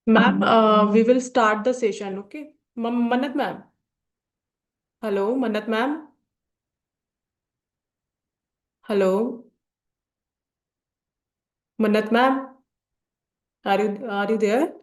Ma'am, we will start the session, okay? Manat ma'am. Hello, Manat ma'am. Hello, Manat ma'am. Are you there?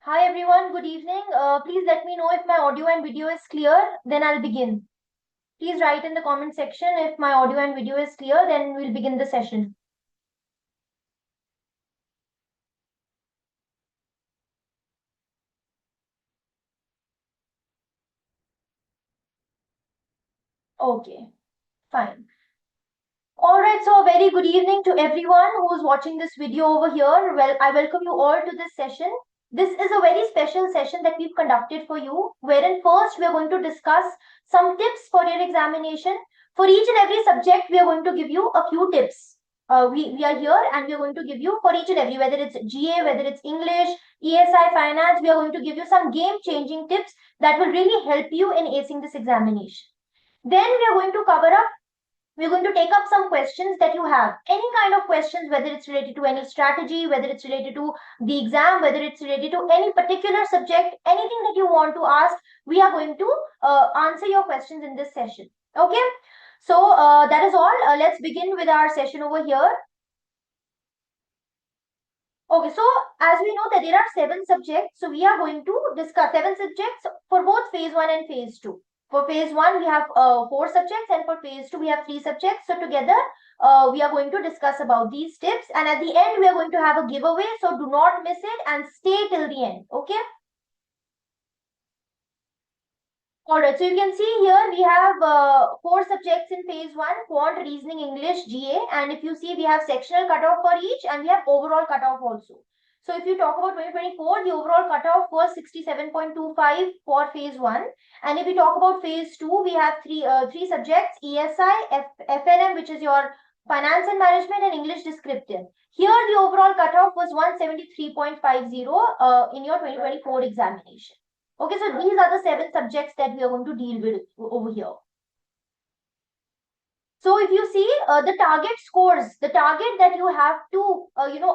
Hi everyone, good evening. Please let me know if my audio and video is clear, then I'll begin. Please write in the comment section if my audio and video is clear, then we'll begin the session. Okay, fine. Alright, so a very good evening to everyone who's watching this video over here. Well, I welcome you all to this session. This is a very special session that we've conducted for you, wherein first we are going to discuss some tips for your examination. For each and every subject, we are going to give you a few tips. We are here and we are going to give you for each and every, whether it's GA, whether it's English, ESI, Finance, we are going to give you some game-changing tips that will really help you in acing this examination. Then we are going to cover up we're going to take up some questions that you have. Any kind of questions, whether it's related to any strategy, whether it's related to the exam, whether it's related to any particular subject, anything that you want to ask, we are going to answer your questions in this session. Okay. So that is all. Let's begin with our session over here. Okay, so as we know that there are 7 subjects, so we are going to discuss 7 subjects for both phase 1 and phase 2. For phase 1, we have 4 subjects, and for phase 2, we have 3 subjects. So together, we are going to discuss about these tips, and at the end, we are going to have a giveaway. So do not miss it and stay till the end. Okay. Alright, so you can see here we have 4 subjects in phase 1, quant, reasoning, English, GA, and if you see we have sectional cutoff for each and we have overall cutoff also. So if you talk about 2024, the overall cutoff was 67.25 for phase 1, and if we talk about phase 2, we have three subjects, ESI, FNM, which is your finance and management, and English descriptive. Here the overall cutoff was 173.50 in your 2024 examination. Okay, so these are the 7 subjects that we are going to deal with over here. So if you see the target scores, the target that you have to,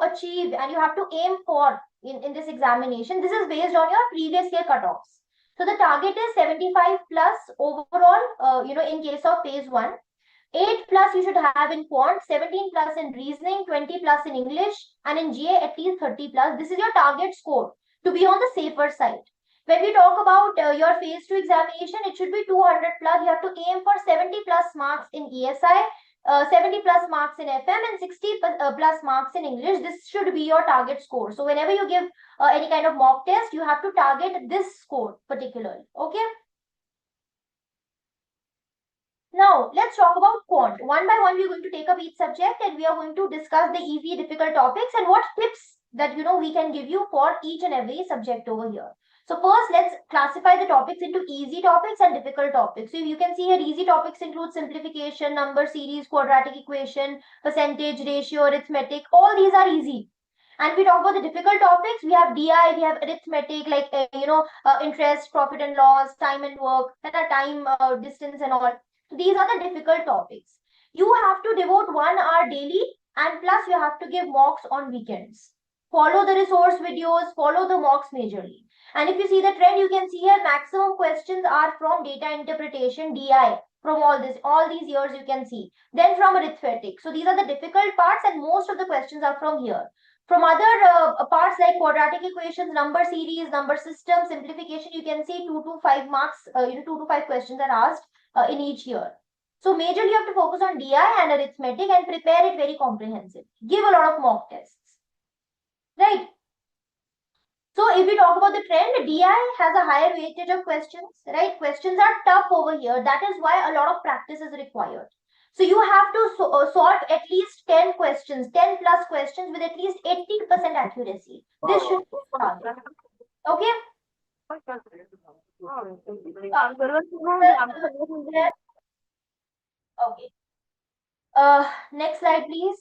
achieve and you have to aim for in this examination, this is based on your previous year cutoffs. So the target is 75 plus overall, in case of phase 1. 8 plus you should have in quant, 17 plus in reasoning, 20 plus in English, and in GA at least 30 plus. This is your target score to be on the safer side. When we talk about your phase 2 examination, it should be 200 plus. You have to aim for 70 plus marks in ESI, 70 plus marks in FM, and 60 plus marks in English. This should be your target score. So whenever you give any kind of mock test, you have to target this score particularly. Okay. Now, let's talk about quant. One by one, we're going to take up each subject and we are going to discuss the easy, difficult topics and what tips that, we can give you for each and every subject over here. So first, let's classify the topics into easy topics and difficult topics. So you can see here, easy topics include simplification, number series, quadratic equation, percentage, ratio, arithmetic. All these are easy. And we talk about the difficult topics. We have DI, we have arithmetic, like, interest, profit and loss, time and work, and time, distance and all. These are the difficult topics. You have to devote 1 hour daily, and plus you have to give mocks on weekends. follow the resource videos, follow the mocks majorly. And if you see the trend, you can see here maximum questions are from data interpretation, DI, from all these years you can see. Then from arithmetic. So these are the difficult parts, and most of the questions are from here. From other parts like quadratic equations, number series, number system, simplification, you can see 2 to 5 marks, 2 to 5 questions are asked in each year. So majorly you have to focus on DI and arithmetic and prepare it very comprehensively. Give a lot of mock tests, right? So if we talk about the trend, DI has a higher weightage of questions, right? Questions are tough over here. That is why a lot of practice is required. So you have to solve at least 10 questions, 10 plus questions with at least 80% accuracy. This should be target. Okay? Okay. Next slide, please.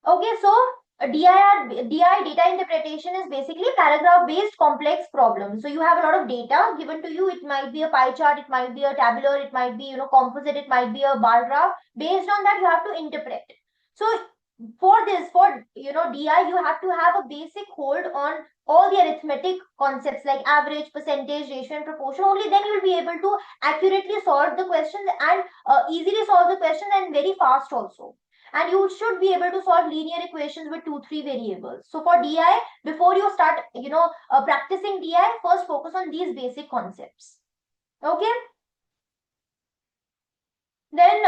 Okay, so DI data interpretation is basically paragraph-based complex problems. So you have a lot of data given to you. It might be a pie chart, it might be a tabular, it might be composite, it might be a bar graph. Based on that, you have to interpret. So for DI, you have to have a basic hold on all the arithmetic concepts like average, percentage, ratio, and proportion. Only then you will be able to accurately solve the questions and easily solve the questions and very fast also. And you should be able to solve linear equations with 2-3 variables. So for DI, before you start practicing DI, first focus on these basic concepts. Okay. Then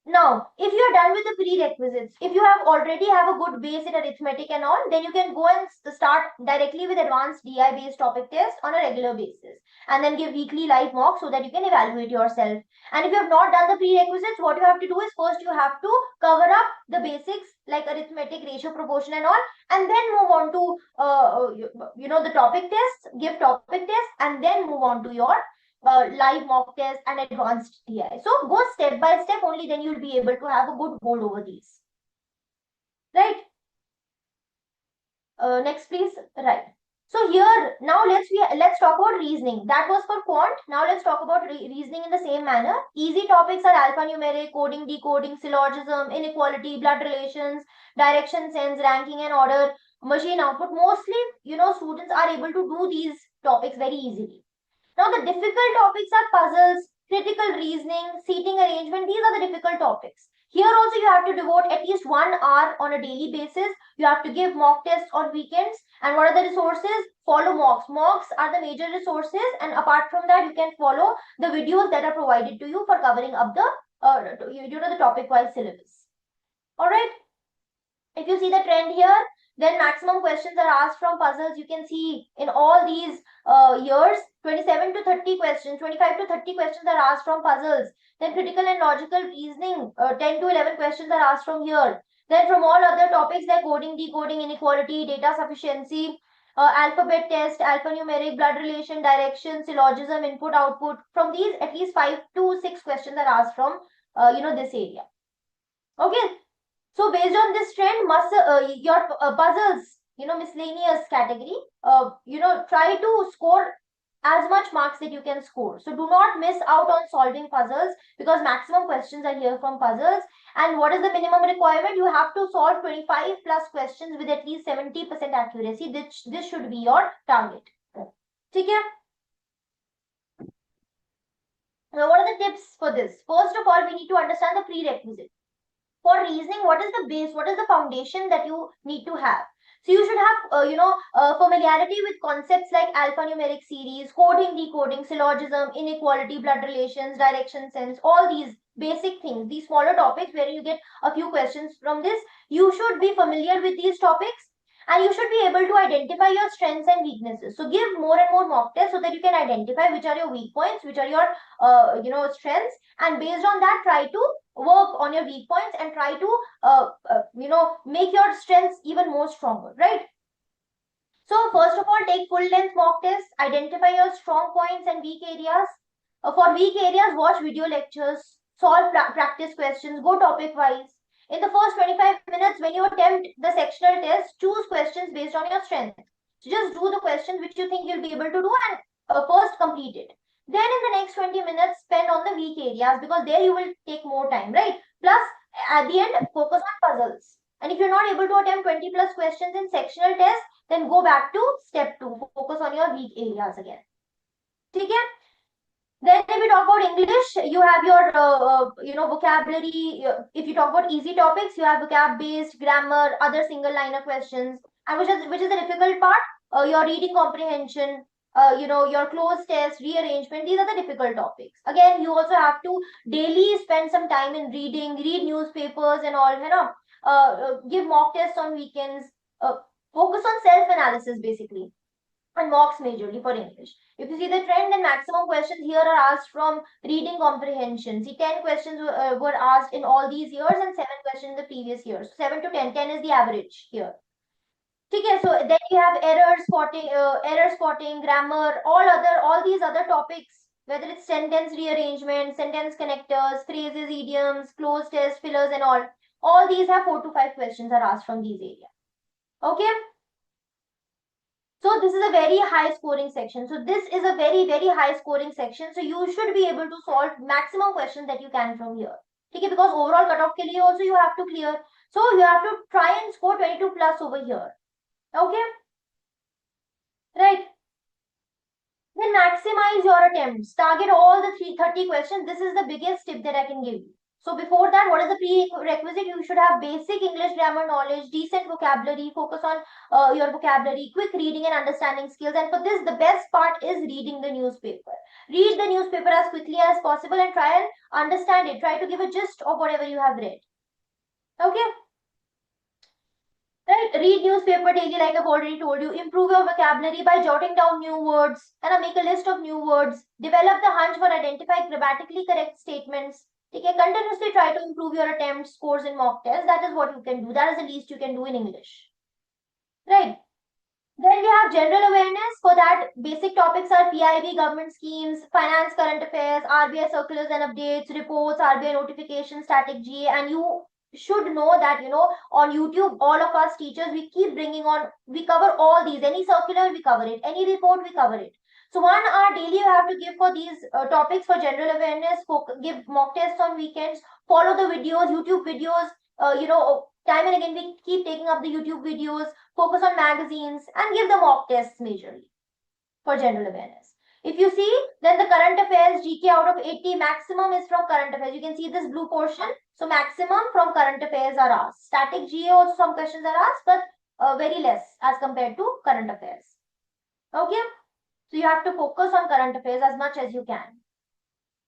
now, if you are done with the prerequisites, if you already have a good base in arithmetic and all, then you can go and start directly with advanced DI based topic test on a regular basis, and then give weekly live mock so that you can evaluate yourself. And if you have not done the prerequisites, what you have to do is first you have to cover up the basics like arithmetic, ratio, proportion and all, and then move on to the topic tests, give topic tests, and then move on to your live mock test and advanced DI. So go step by step, only then you'll be able to have a good hold over these. Right? Next, please. Right. So here, now let's talk about reasoning. That was for quant. Now let's talk about reasoning in the same manner. Easy topics are alphanumeric, coding, decoding, syllogism, inequality, blood relations, direction, sense, ranking and order, machine output. Mostly, students are able to do these topics very easily. Now, the difficult topics are puzzles, critical reasoning, seating arrangement. These are the difficult topics. Here also you have to devote at least 1 hour on a daily basis. You have to give mock tests on weekends. And what are the resources? Follow mocks. Mocks are the major resources. And apart from that, you can follow the videos that are provided to you for covering up the, the topic-wise syllabus. All right. If you see the trend here, then maximum questions are asked from puzzles. You can see in all these years, 27 to 30 questions, 25 to 30 questions are asked from puzzles. Then critical and logical reasoning, 10 to 11 questions are asked from here. Then from all other topics like coding, decoding, inequality, data sufficiency, alphabet test, alphanumeric, blood relation, direction, syllogism, input, output. From these, at least 5 to 6 questions are asked from, this area. Okay. So based on this trend, your puzzles, miscellaneous category, try to score as much marks that you can score. So do not miss out on solving puzzles because maximum questions are here from puzzles. And what is the minimum requirement? You have to solve 25 plus questions with at least 70% accuracy. This should be your target. Okay? Now, what are the tips for this? First of all, we need to understand the prerequisite. For reasoning, what is the base, what is the foundation that you need to have? So you should have familiarity with concepts like alphanumeric series, coding, decoding, syllogism, inequality, blood relations, direction, sense, all these basic things, these smaller topics where you get a few questions from this. You should be familiar with these topics and you should be able to identify your strengths and weaknesses. So give more and more mock tests so that you can identify which are your weak points, which are your strengths, and based on that try to work on your weak points and try to make your strengths even more stronger, right? So first of all, take full length mock tests, identify your strong points and weak areas. For weak areas, watch video lectures, solve practice questions, go topic wise. In the first 25 minutes, when you attempt the sectional test, choose questions based on your strength. So just do the questions which you think you'll be able to do and first complete it. Then in the next 20 minutes, spend on the weak areas because there you will take more time, right? Plus, At the end, focus on puzzles. And if you're not able to attempt 20 plus questions in sectional tests, then go back to step 2. Focus on your weak areas again. Okay? Then if you talk about English, you have your vocabulary. If you talk about easy topics, you have vocab based, grammar, other single liner questions, and which is the difficult part. Your reading comprehension, your close test, rearrangement. These are the difficult topics. Again, you also have to daily spend some time in reading, read newspapers and all. Give mock tests on weekends. Focus on self analysis basically, and mocks majorly for English. If you see the trend, then maximum questions here are asked from reading comprehension. See, 10 questions were asked in all these years and 7 questions in the previous years. So 7 to 10, 10 is the average here. Okay, so then you have error spotting, grammar, all these other topics, whether it's sentence rearrangement, sentence connectors, phrases, idioms, close test, fillers, and all. All these have 4 to 5 questions are asked from these areas. Okay. So this is a very high scoring section. So this is a very, very high scoring section. So you should be able to solve maximum questions that you can from here. Okay, because overall cutoff ke liye also you have to clear. So you have to try and score 22 plus over here. Okay. Right. Then maximize your attempts. Target all the 30 questions. This is the biggest tip that I can give you. So before that, what is the prerequisite? You should have basic English grammar knowledge, decent vocabulary, focus on your vocabulary, quick reading and understanding skills. And for this, the best part is reading the newspaper. Read the newspaper as quickly as possible and try and understand it. Try to give a gist of whatever you have read. Okay. Right? Read newspaper daily, like I've already told you. Improve your vocabulary by jotting down new words and make a list of new words. Develop the hunch for identifying grammatically correct statements. Okay, continuously try to improve your attempt scores in mock tests. That is what you can do. That is the least you can do in English. Right. Then we have general awareness. For that, basic topics are PIB, government schemes, finance, current affairs, RBI circulars and updates, reports, RBI notifications, static GA, and you should know that, on YouTube, all of us teachers, we keep bringing on, we cover all these. Any circular, we cover it. Any report, we cover it. So 1 hour daily you have to give for these topics for general awareness, give mock tests on weekends, follow the videos, YouTube videos, time and again we keep taking up the YouTube videos, focus on magazines, and give the mock tests majorly for general awareness. If you see, then the current affairs GK out of 80, maximum is from current affairs. You can see this blue portion. So maximum from current affairs are asked. Static GA also some questions are asked, but very less as compared to current affairs. Okay. So you have to focus on current affairs as much as you can.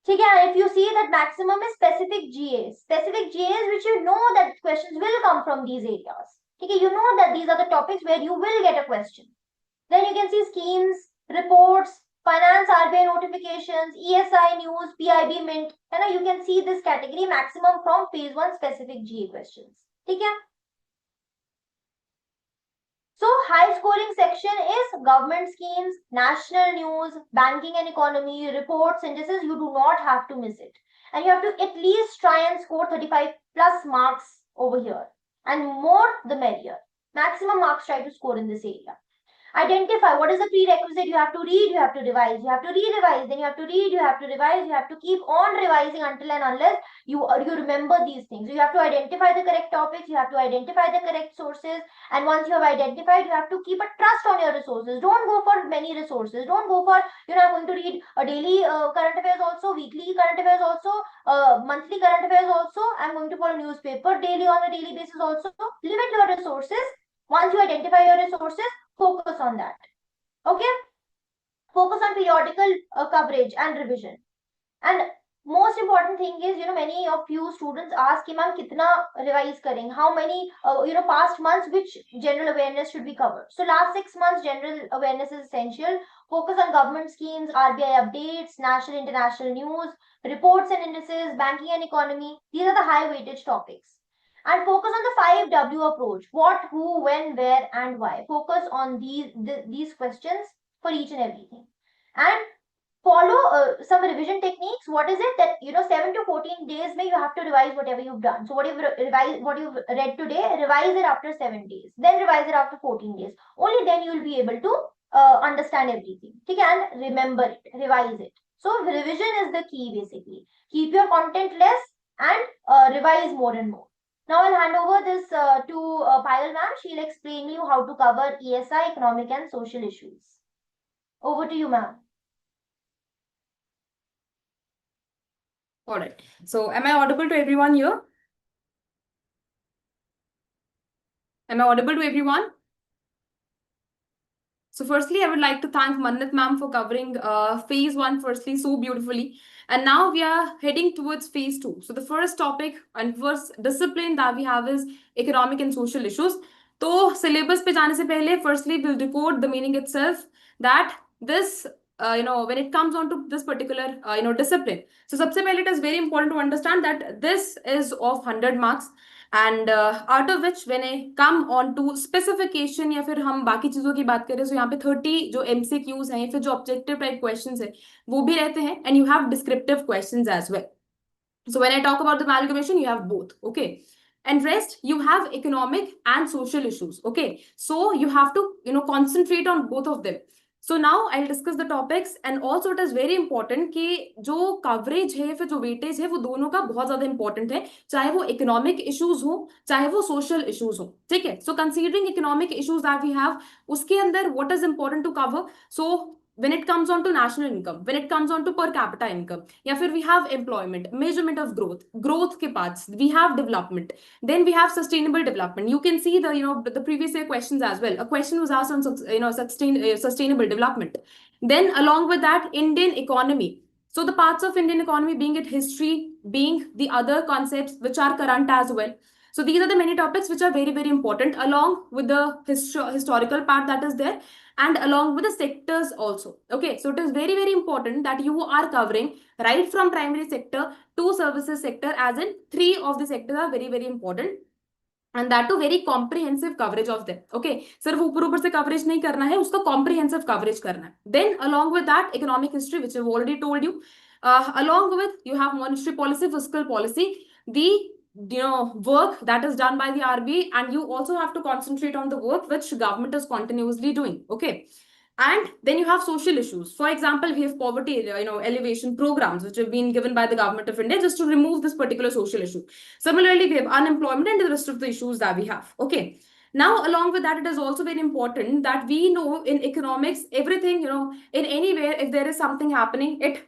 Okay, if you see that maximum is specific GAs. Specific GAs which you know that questions will come from these areas. Okay, you know that these are the topics where you will get a question. Then you can see schemes, reports, finance, RBI notifications, ESI news, PIB mint. And you can see this category maximum from phase 1 specific GA questions. Okay. So high scoring section is government schemes, national news, banking and economy, reports, indices. You do not have to miss it. And you have to at least try and score 35 plus marks over here. And more the merrier. Maximum marks try to score in this area. Identify what is the prerequisite. You have to read, you have to revise, you have to re-revise, then you have to read, you have to revise, you have to keep on revising until and unless you remember these things. You have to identify the correct topics, you have to identify the correct sources, and once you have identified, you have to keep a trust on your resources. Don't go for many resources. Don't go for, I'm going to read a daily current affairs also, weekly current affairs also, monthly current affairs also. I'm going to follow newspaper daily on a daily basis also. Limit your resources. Once you identify your resources, focus on that. Okay. Focus on periodical coverage and revision. And most important thing is, many of you students ask, ma'am, kitna revise kareng? How many, past months, which general awareness should be covered? So last 6 months, general awareness is essential. Focus on government schemes, RBI updates, national, international news, reports and indices, banking and economy. These are the high weightage topics. And focus on the 5W approach. What, who, when, where, and why. Focus on these questions for each and everything. And follow some revision techniques. What is it that 7 to 14 days may you have to revise whatever you've done. So what you've read today, revise it after 7 days, then revise it after 14 days. Only then you will be able to understand everything. Okay, and remember it, revise it. So revision is the key basically. Keep your content less, and revise more and more. Now I'll hand over this to Payal ma'am. She'll explain you how to cover ESI, economic and social issues. Over to you, ma'am. All right. So am I audible to everyone here? Am I audible to everyone? So firstly, I would like to thank Mannat ma'am for covering phase one firstly so beautifully. And now we are heading towards phase two. So the first topic and first discipline that we have is economic and social issues. तो syllabus पे जाने से पहले firstly we'll decode the meaning itself that this when it comes on to this particular discipline. So सबसे पहले it is very important to understand that this is of 100 marks. And out of which when I come on to specification या फिर हम बाकी चीजों की बात करें तो यहाँ पे 30 जो एमसीक्यूज हैं या फिर जो ऑब्जेक्टिव टाइप क्वेश्चंस है वो भी रहते हैं and you have descriptive questions as well. So when I talk about the amalgamation, you have both, okay? And rest, you have economic and social issues, okay? So you have to, concentrate on both of them. So now I'll discuss the topics and also it is very important कि जो coverage है फिर जो weightage है वो दोनों का बहुत ज्यादा important है, चाहे वो economic issues हो चाहे वो social issues हो, ठीक है? So considering economic issues that we have, उसके अंदर what is important to cover? So when it comes on to national income, when it comes on to per capita income, या फिर we have employment, measurement of growth के parts, we have development, then we have sustainable development. You can see the previous year questions as well. A question was asked on sustainable development. Then along with that, Indian economy. So the parts of Indian economy being it history, being the other concepts which are current as well. So these are the many topics which are very, very important along with the historical part that is there and along with the sectors also. Okay, so it is very, very important that you are covering right from primary sector to services sector, as in three of the sectors are very, very important. And that to very comprehensive coverage of them. Okay, सिर्फ ऊपर से coverage नहीं करना है, उसका comprehensive coverage करना है. Then along with that, economic history, which I've already told you. Along with, you have monetary policy, fiscal policy, the work that is done by the RBI, and you also have to concentrate on the work which government is continuously doing. Okay. And then you have social issues. For example, we have poverty, elevation programs which have been given by the government of India just to remove this particular social issue. Similarly, we have unemployment and the rest of the issues that we have. Okay. Now, along with that, it is also very important that we know in economics, everything, in anywhere, if there is something happening, it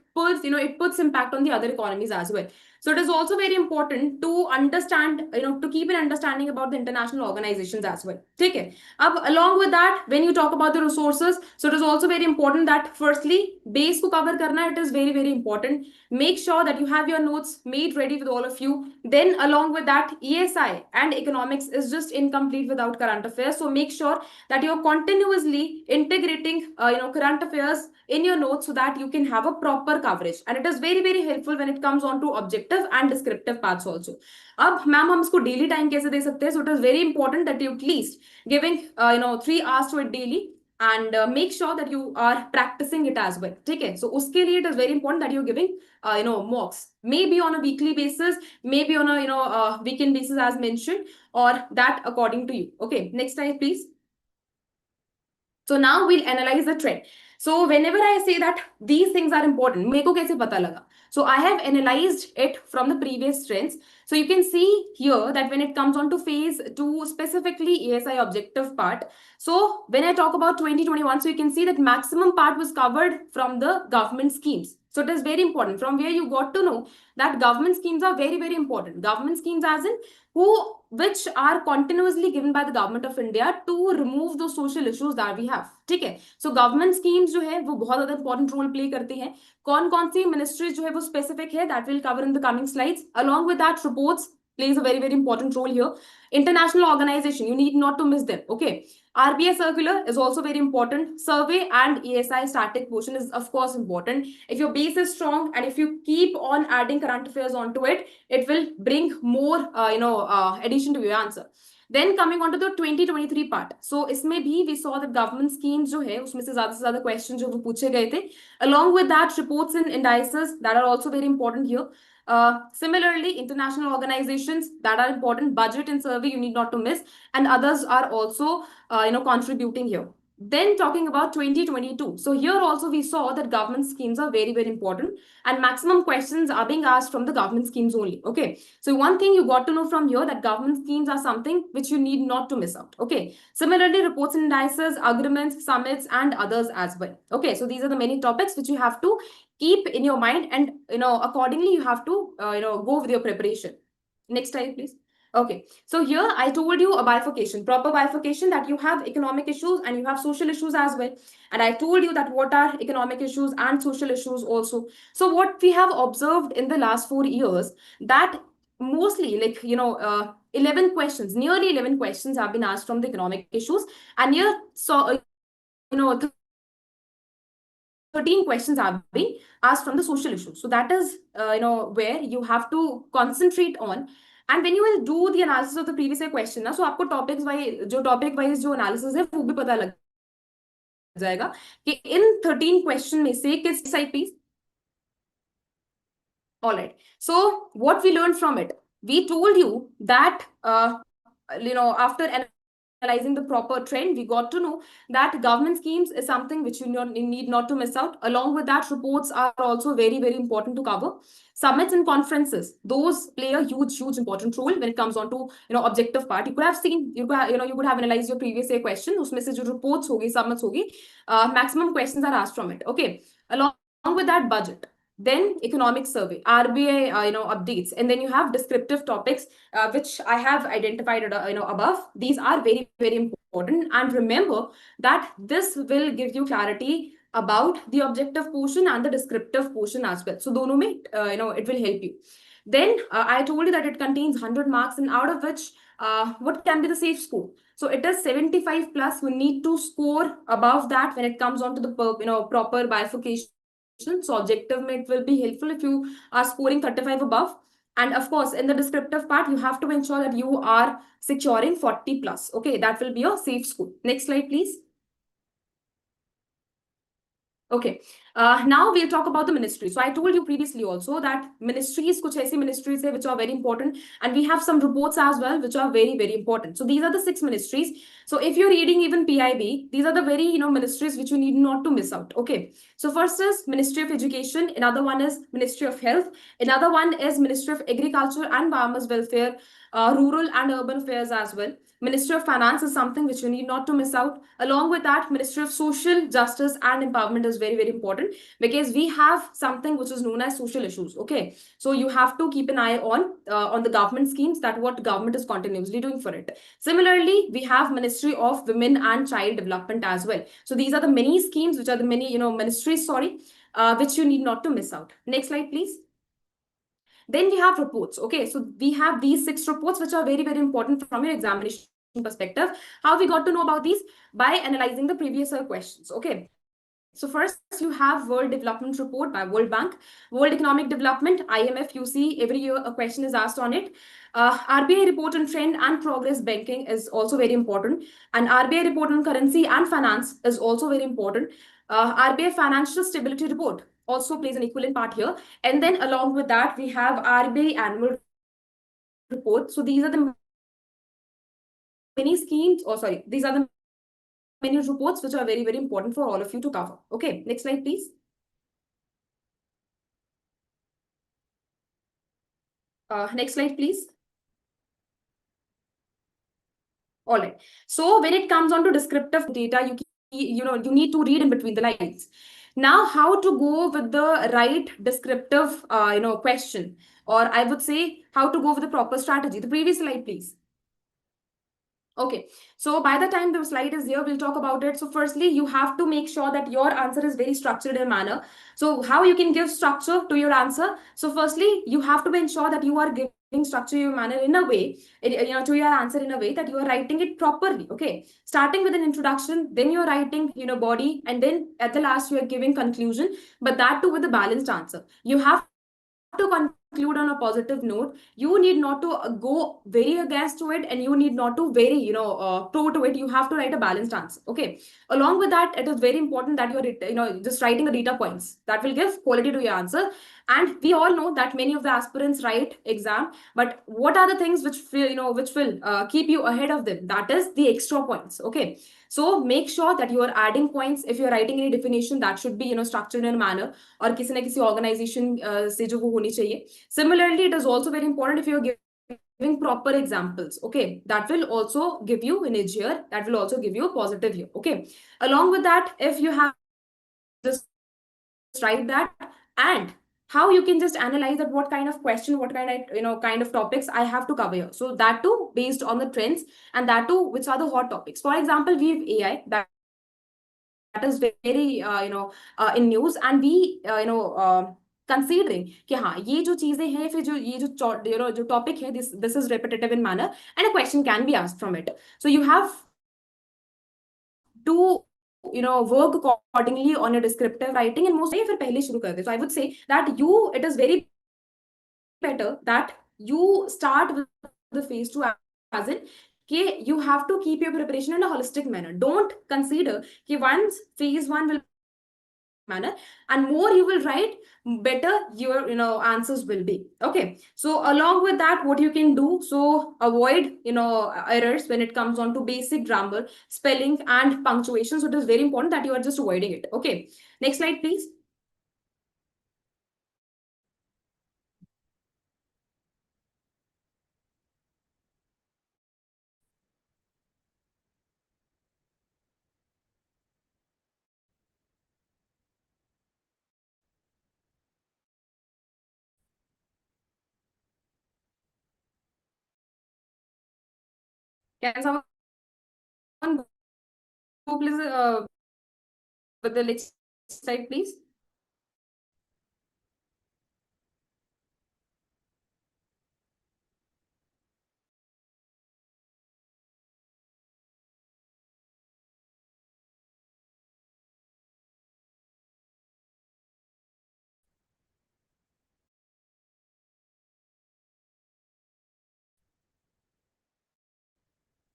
puts impact on the other economies as well. So it is also very important to understand, to keep an understanding about the international organizations as well. Okay. Along with that, when you talk about the resources, so it is also very important that firstly, base ko cover karna, it is very, very important. Make sure that you have your notes made ready with all of you. Then along with that, ESI and economics is just incomplete without current affairs. So make sure that you're continuously integrating, current affairs in your notes so that you can have a proper coverage. And it is very, very helpful when it comes on to objective and descriptive parts also. अब ma'am हम इसको daily time कैसे दे सकते हैं? So it is very important that you at least giving 3 hours to it daily and make sure that you are practicing it as well. ठीक है? So उसके लिए it is very important that you're giving mocks, maybe on a weekly basis, maybe on a weekend basis as mentioned, or that according to you. Okay, next slide please. So now we'll analyze the trend. So whenever I say that these things are important, मेरे को कैसे पता लगा? So I have analyzed it from the previous trends. So you can see here that when it comes on to phase 2, specifically ESI objective part. So when I talk about 2021, so you can see that maximum part was covered from the government schemes. So it is very important from where you got to know that government schemes are very, very important. Government schemes as in which are continuously given by the government of India to remove those social issues that we have. ठीक है? So government schemes जो है वो बहुत ज्यादा important role play करती हैं. कौन सी ministries जो है वो specific है, that will cover in the coming slides. Along with that, reports plays a very, very important role here. International organization, you need not to miss them. Okay. RBI circular is also very important. Survey and ESI static portion is of course important. If your base is strong and if you keep on adding current affairs onto it, it will bring more addition to your answer. Then coming on to the 2023 part. So इसमें भी we saw that government schemes जो है उसमें से ज़्यादा questions जो वो पूछे गए थे. Along with that, reports and indices that are also very important here. Similarly, international organizations that are important, budget and survey you need not to miss, and others are also contributing here. Then talking about 2022. So here also we saw that government schemes are very, very important, and maximum questions are being asked from the government schemes only. Okay. So one thing you got to know from here, that government schemes are something which you need not to miss out. Okay. Similarly, reports and indices, agreements, summits, and others as well. Okay. So these are the many topics which you have to keep in your mind, and accordingly you have to go with your preparation. Next slide, please. Okay, so here I told you a bifurcation, proper bifurcation, that you have economic issues and you have social issues as well. And I told you that what are economic issues and social issues also. So what we have observed in the last 4 years, that mostly 11 questions, nearly 11 questions have been asked from the economic issues, and here, so 13 questions have been asked from the social issues. So that is where you have to concentrate on. And when you will do the analysis of the previous year question ना, so आपको topics wise जो topic wise जो analysis है वो भी पता लग जाएगा कि इन 13 question में से किस side piece. All right. So what we learned from it, we told you that after analyzing the proper trend, we got to know that government schemes is something which you need not to miss out. Along with that, reports are also very, very important to cover. Summits and conferences, those play a huge, huge important role when it comes on to objective part. You could have seen, you could have analyzed your previous year question. उसमें से जो reports होगी, summits होगी, maximum questions are asked from it. Okay. Along with that, budget. Then economic survey, RBI, updates, and then you have descriptive topics, which I have identified, above. These are very, very important. And remember that this will give you clarity about the objective portion and the descriptive portion as well. So dono mein, it will help you. Then I told you that it contains 100 marks, and out of which, what can be the safe score? So it is 75 plus. You need to score above that when it comes on to the proper bifurcation. So objective it will be helpful if you are scoring 35 above. And of course, in the descriptive part, you have to ensure that you are securing 40 plus. Okay, that will be your safe score. Next slide, please. Okay, now we'll talk about the ministry. So I told you previously also that ministries, kuch aisi ministries hai which are very important, and we have some reports as well which are very, very important. So these are the 6 ministries. So if you're reading even PIB, these are the very ministries which you need not to miss out. Okay, so first is Ministry of Education, another one is Ministry of Health, another one is Ministry of Agriculture and Farmers Welfare, Rural and Urban Affairs as well. Ministry of Finance is something which you need not to miss out. Along with that, Ministry of Social Justice and Empowerment is very, very important, because we have something which is known as social issues. Okay, so you have to keep an eye on the government schemes, that what government is continuously doing for it. Similarly, we have Ministry of Women and Child Development as well. So these are the many schemes which are the many ministries, which you need not to miss out. Next slide, please. Then we have reports. Okay, so we have these 6 reports which are very, very important from your examination perspective. How we got to know about these? By analyzing the previous year questions. Okay, so first you have World Development Report by World Bank, World Economic Development, IMF. You see every year a question is asked on it. RBI report on trend and progress banking is also very important, and RBI report on currency and finance is also very important. RBI financial stability report also plays an equivalent part here. And then along with that, we have RBI annual report. So these are the many schemes, these are the many reports which are very, very important for all of you to cover. Okay, next slide, please. Next slide, please. All right. So when it comes on to descriptive data, you need to read in between the lines. Now, how to go with the right descriptive, question, or I would say how to go with the proper strategy. The previous slide, please. Okay, so by the time the slide is here, we'll talk about it. So firstly, you have to make sure that your answer is very structured in a manner. So how you can give structure to your answer? So firstly, you have to ensure that you are giving structure your manner in a way, to your answer in a way that you are writing it properly. Okay, starting with an introduction, then you're writing, body, and then at the last you are giving conclusion, but that too with a balanced answer. You have to conclude on a positive note. You need not to go very against to it, and you need not to very pro to it. You have to write a balanced answer. Okay, along with that, it is very important that you're just writing the data points that will give quality to your answer. And we all know that many of the aspirants write exam, but what are the things which will keep you ahead of them? That is the extra points. Okay, So make sure that you are adding points. If you're writing any definition, that should be structured in a manner or किसी ना किसी organization से जो वो होनी चाहिए. Similarly, it is also very important if you're giving proper examples. Okay, that will also give you an edge here. That will also give you a positive here. Okay, along with that, if you have just write that, and how you can just analyze that what kind of question, what kind of topics I have to cover here. So that too based on the trends, and that too which are the hot topics. For example, we have AI that is very in news, and we considering कि हाँ ये जो चीजें हैं, फिर जो ये जो topic है, this is repetitive in manner, and a question can be asked from it. So you have to work accordingly on your descriptive writing, and most फिर पहले शुरू कर दे. So I would say that it is very better that you start with the phase 2 as in you have to keep your preparation in a holistic manner. Don't consider once phase 1 will manner, and more you will write, better your answers will be. Okay, so along with that, what you can do, so avoid errors when it comes on to basic grammar, spelling and punctuation. So it is very important that you are just avoiding it. Okay, next slide please. Can someone go please with the next slide please?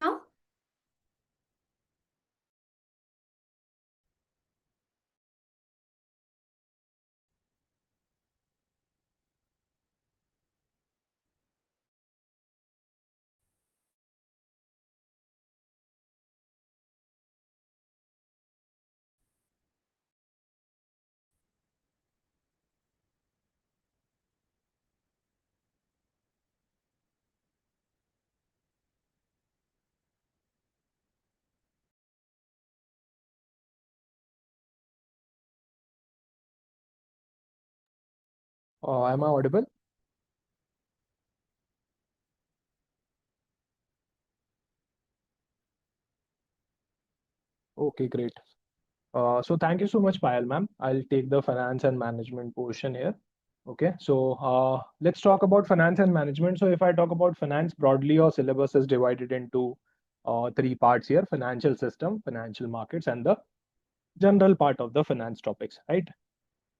Now Am I audible? Okay, great. So thank you so much, Payal ma'am. I'll take the finance and management portion here. Okay, so let's talk about finance and management. So if I talk about finance broadly, your syllabus is divided into three parts here: financial system, financial markets, and the general part of the finance topics, right?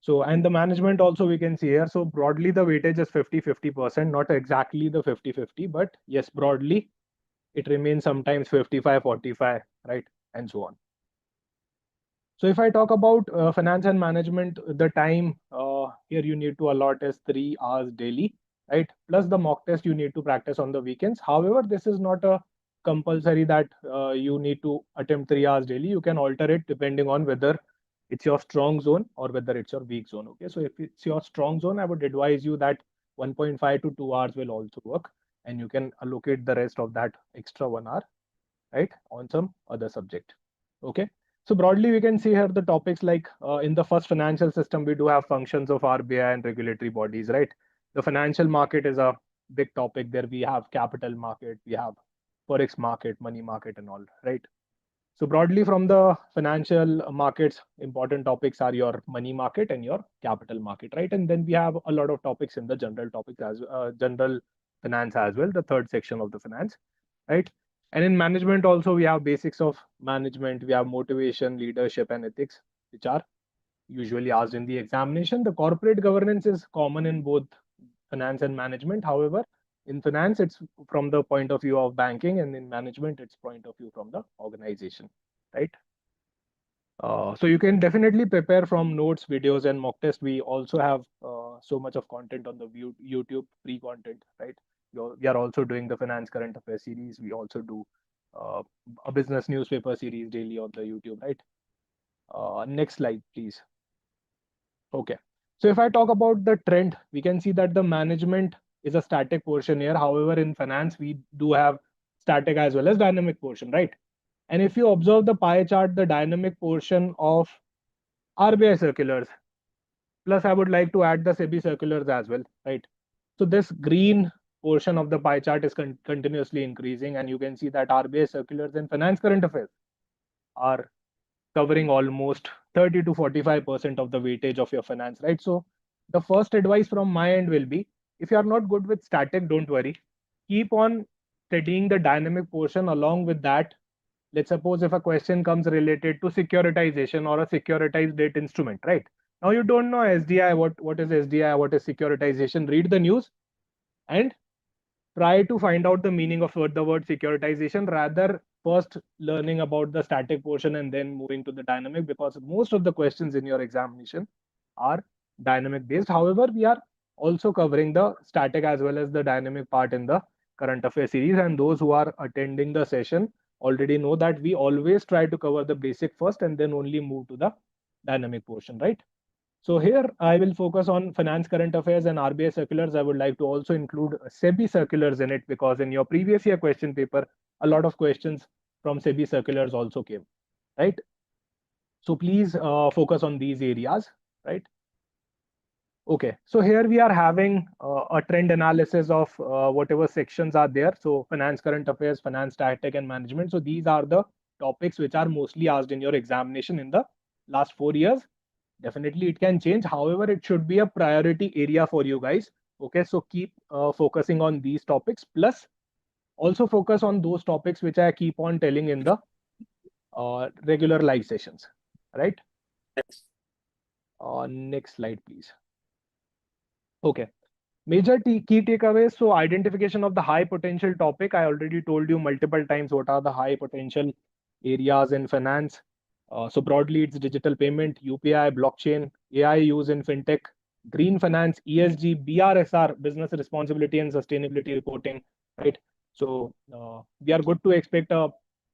So, and the management also we can see here. So broadly, the weightage is 50-50%, not exactly the 50-50, but yes, broadly, it remains sometimes 55-45, right? And so on. So if I talk about finance and management, the time here you need to allot is 3 hours daily, right? Plus the mock test you need to practice on the weekends. However, this is not a compulsory that you need to attempt 3 hours daily. You can alter it depending on whether it's your strong zone or whether it's your weak zone. Okay, so if it's your strong zone, I would advise you that 1.5 to 2 hours will also work, and you can allocate the rest of that extra 1 hour, right, on some other subject. Okay. So broadly, we can see here the topics like in the first financial system, we do have functions of RBI and regulatory bodies, right? The financial market is a big topic. There we have capital market, we have forex market, money market, and all, right? So broadly, from the financial markets, important topics are your money market and your capital market, right? And then we have a lot of topics in the general topics as general finance as well, the third section of the finance, right? And in management also, we have basics of management, we have motivation, leadership, and ethics, which are usually asked in the examination. The corporate governance is common in both finance and management. However, in finance, it's from the point of view of banking, and in management, it's point of view from the organization, right? So you can definitely prepare from notes, videos, and mock test. We also have so much of content on the YouTube, free content, right? We are also doing the finance current affairs series. We also do a business newspaper series daily on the YouTube, right? Next slide, please. Okay. So if I talk about the trend, we can see that the management is a static portion here. However, in finance, we do have static as well as dynamic portion, right? And if you observe the pie chart, the dynamic portion of RBI circulars, plus I would like to add the SEBI circulars as well, right? So this green portion of the pie chart is continuously increasing, and you can see that RBI circulars and finance current affairs are covering almost 30 to 45% of the weightage of your finance, right? So the first advice from my end will be, if you are not good with static, don't worry. Keep on studying the dynamic portion. Along with that, let's suppose if a question comes related to securitization or a securitized debt instrument, right? Now you don't know SDI, what is SDI, what is securitization. Read the news and try to find out the meaning of the word securitization, rather first learning about the static portion and then moving to the dynamic, because most of the questions in your examination are dynamic based. However, we are also covering the static as well as the dynamic part in the current affairs series, and those who are attending the session already know that we always try to cover the basic first and then only move to the dynamic portion, right? So here I will focus on finance current affairs and RBI circulars. I would like to also include SEBI circulars in it, because in your previous year question paper, a lot of questions from SEBI circulars also came, right? So please focus on these areas, right? Okay, so here we are having a trend analysis of whatever sections are there. So finance current affairs, finance static and management. So these are the topics which are mostly asked in your examination in the last 4 years. Definitely it can change. However, it should be a priority area for you guys. Okay, so keep focusing on these topics, plus also focus on those topics which I keep on telling in the regular live sessions, right? Next slide, please. Okay. Major key takeaways. So identification of the high potential topic. I already told you multiple times what are the high potential areas in finance. So broadly, it's digital payment, UPI, blockchain, AI use in fintech, green finance, ESG, BRSR, business responsibility and sustainability reporting, right? So we are good to expect a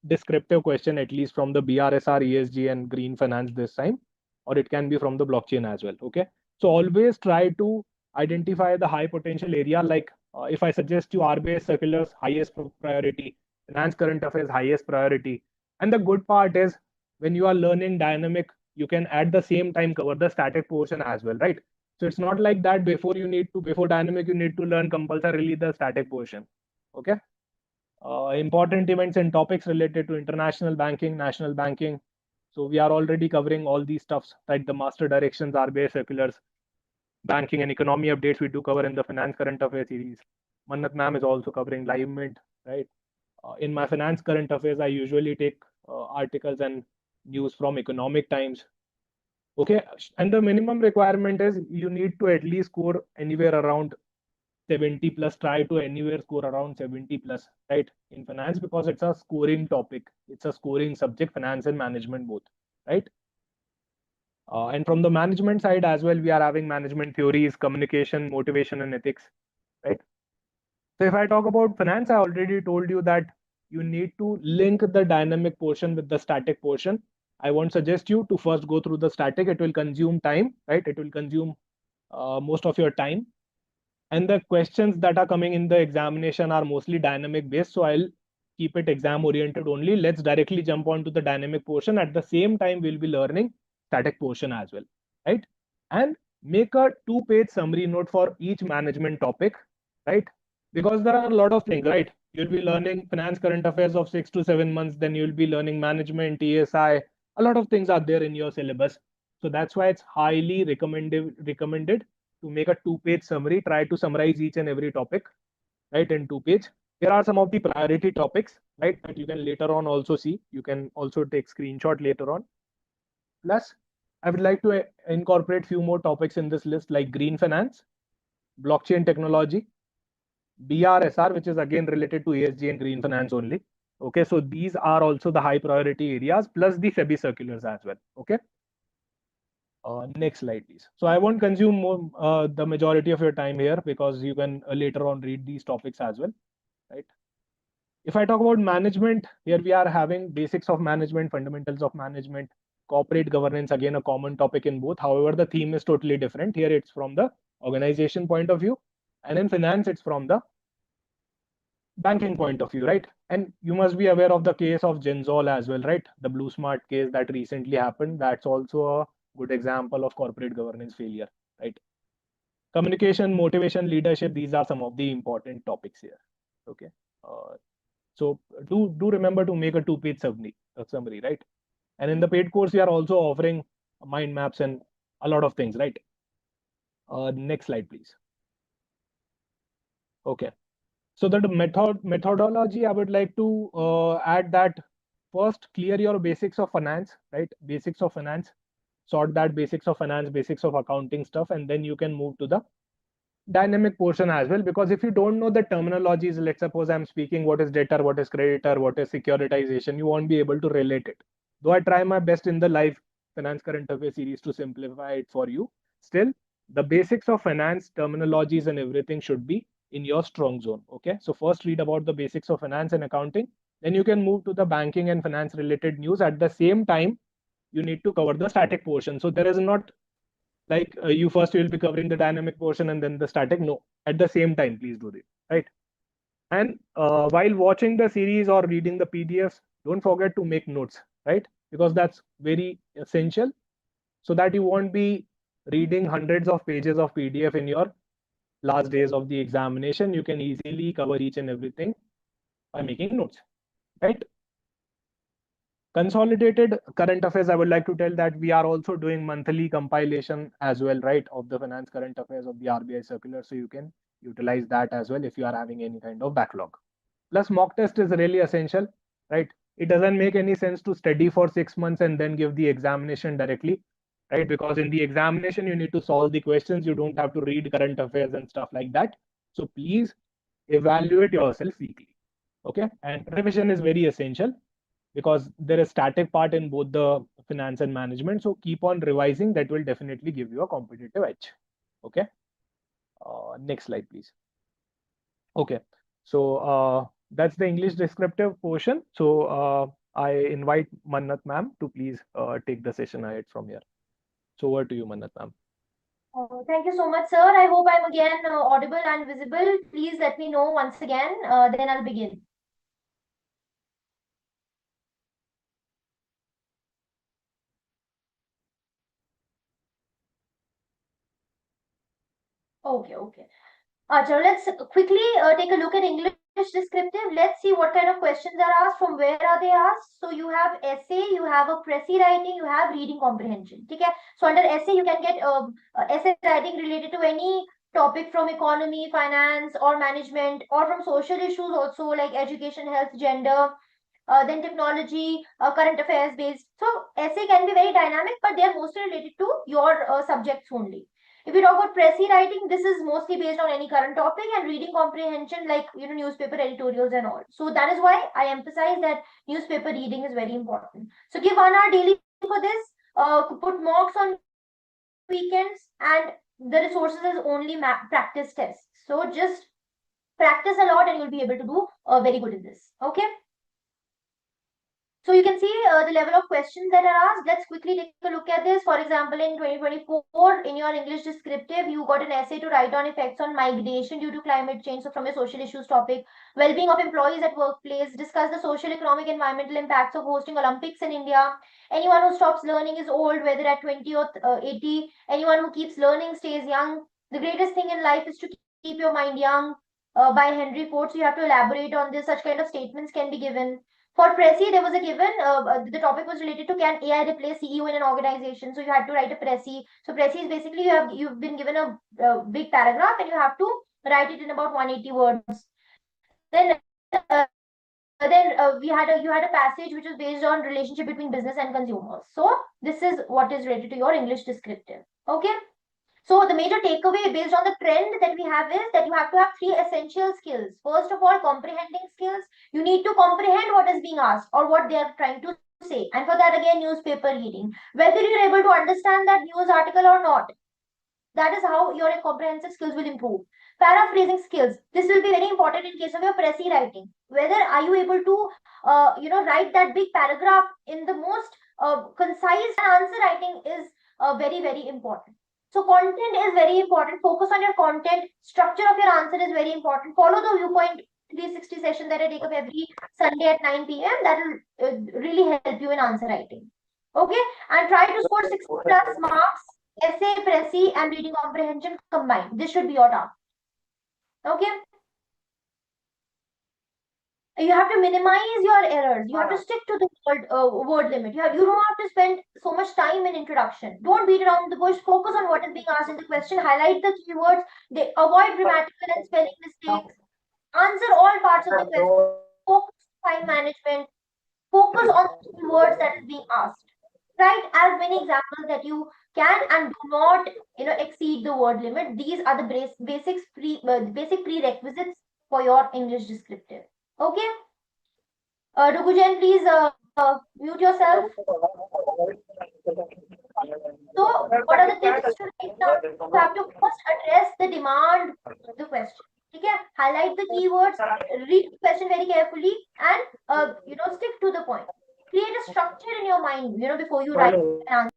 descriptive question at least from the BRSR, ESG, and green finance this time, or it can be from the blockchain as well. Okay. So always try to identify the high potential area. Like if I suggest you RBI circulars, highest priority, finance current affairs, highest priority. And the good part is, when you are learning dynamic, you can at the same time cover the static portion as well, right? So it's not like that before dynamic, you need to learn compulsorily the static portion. Okay. Important events and topics related to international banking, national banking. So we are already covering all these stuffs, like the master directions, RBI circulars, banking and economy updates we do cover in the finance current affairs series. Mannat ma'am is also covering live mint, right? In my finance current affairs, I usually take articles and news from Economic Times. Okay, and the minimum requirement is you need to at least score anywhere around 70 plus. Try to anywhere score around 70 plus, right? In finance, because it's a scoring topic, it's a scoring subject, finance and management both, right? And from the management side as well, we are having management theories, communication, motivation, and ethics, right? So if I talk about finance, I already told you that you need to link the dynamic portion with the static portion. I won't suggest you to first go through the static. It will consume time, right? It will consume most of your time. And the questions that are coming in the examination are mostly dynamic based. So I'll keep it exam oriented only. Let's directly jump on to the dynamic portion. At the same time, we'll be learning static portion as well, right? And make a 2-page summary note for each management topic, right? Because there are a lot of things, right? You'll be learning finance current affairs of 6 to 7 months, then you'll be learning management, TSI. A lot of things are there in your syllabus. So that's why it's highly recommended to make a 2-page summary. Try to summarize each and every topic, right, in 2 page. Here are some of the priority topics, right, that you can later on also see. You can also take screenshot later on. Plus, I would like to incorporate few more topics in this list, like green finance, blockchain technology, BRSR, which is again related to ESG and green finance only. Okay, so these are also the high priority areas, plus the SEBI circulars as well. Okay. Next slide, please. So I won't consume more, the majority of your time here, because you can later on read these topics as well, right? If I talk about management, here we are having basics of management, fundamentals of management, corporate governance, again a common topic in both. However, the theme is totally different. Here it's from the organization point of view, and in finance it's from the banking point of view, right? And you must be aware of the case of Genzol as well, right? The Blue Smart case that recently happened. That's also a good example of corporate governance failure, right? Communication, motivation, leadership, these are some of the important topics here. Okay. So do remember to make a two-page summary, right? And in the paid course, we are also offering mind maps and a lot of things, right? Next slide, please. Okay. So the methodology, I would like to add that first clear your basics of finance, right? Basics of finance, sort that basics of finance, basics of accounting stuff, and then you can move to the dynamic portion as well. Because if you don't know the terminologies, let's suppose I'm speaking what is debtor, what is creditor, what is securitization, you won't be able to relate it. Though I try my best in the live finance current affairs series to simplify it for you, still the basics of finance, terminologies and everything should be in your strong zone. Okay, so first read about the basics of finance and accounting, then you can move to the banking and finance related news. At the same time, you need to cover the static portion. So there is not like you first will be covering the dynamic portion and then the static. No, at the same time, please do this, right? And while watching the series or reading the PDFs, don't forget to make notes, right? Because that's very essential, so that you won't be reading hundreds of pages of PDF in your last days of the examination. You can easily cover each and everything by making notes, right? Consolidated current affairs, I would like to tell that we are also doing monthly compilation as well, right, of the finance current affairs of the RBI circular. So you can utilize that as well if you are having any kind of backlog. Plus mock test is really essential, right? It doesn't make any sense to study for 6 months and then give the examination directly, right? Because in the examination, you need to solve the questions. You don't have to read current affairs and stuff like that. So please evaluate yourself weekly. Okay. And revision is very essential because there is static part in both the finance and management. So keep on revising. That will definitely give you a competitive edge. Okay. Next slide, please. Okay. So that's the English descriptive portion. So I invite Mannat ma'am to please take the session ahead from here. So over to you, Mannat ma'am. Thank you so much, sir. I hope I'm again audible and visible. Please let me know once again, then I'll begin. Okay. So let's quickly take a look at English descriptive. Let's see what kind of questions are asked, from where are they asked. So you have essay, you have a précis writing, you have reading comprehension. Okay. So under essay, you can get essay writing related to any topic from economy, finance, or management, or from social issues also, like education, health, gender. Then technology, current affairs based. So essay can be very dynamic, but they are mostly related to your subjects only. If you talk about précis writing, this is mostly based on any current topic, and reading comprehension, like newspaper editorials and all. So that is why I emphasize that newspaper reading is very important. So give 1 hour daily for this. Put mocks on weekends, and the resources is only practice tests. So just practice a lot, and you'll be able to do very good in this. Okay. So you can see the level of questions that are asked. Let's quickly take a look at this. For example, in 2024, in your English descriptive, you got an essay to write on effects on migration due to climate change. So from a social issues topic, well-being of employees at workplace, discuss the social, economic, environmental impacts of hosting Olympics in India. Anyone who stops learning is old, whether at 20 or 80. Anyone who keeps learning stays young. The greatest thing in life is to keep your mind young. By Henry Ford. So you have to elaborate on this. Such kind of statements can be given. For précis, there was a given, the topic was related to, can AI replace CEO in an organization? So you had to write a précis. So précis is basically you've been given a big paragraph, and you have to write it in about 180 words. Then you had a passage which was based on relationship between business and consumers. So this is what is related to your English descriptive. Okay. So the major takeaway based on the trend that we have is that you have to have 3 essential skills. First of all, comprehending skills. You need to comprehend what is being asked or what they are trying to say. And for that, again, newspaper reading. Whether you're able to understand that news article or not, That is how your comprehensive skills will improve. Paraphrasing skills. This will be very important in case of your Prezi writing. Whether are you able to, write that big paragraph in the most concise, and answer writing is very, very important. So content is very important. Focus on your content. Structure of your answer is very important. Follow the viewpoint 360 session that I take up every Sunday at 9 p.m. That will really help you in answer writing. Okay, and try to score 60 plus marks, essay, Prezi, and reading comprehension combined. This should be your task. Okay. You have to minimize your errors. You have to stick to the word limit. You don't have to spend so much time in introduction. Don't beat around the bush. Focus on what is being asked in the question. Highlight the keywords. They avoid grammatical and spelling mistakes. Answer all parts of the question. Focus on time management. Focus on the keywords that is being asked. Write as many examples that you can, and do not exceed the word limit. These are the basic prerequisites for your English descriptive. Okay. Rugujen, please mute yourself. So, what are the tips to write down? You have to first address the demand of the question. Okay, highlight the keywords, read the question very carefully, and stick to the point. Create a structure in your mind, before you write an answer.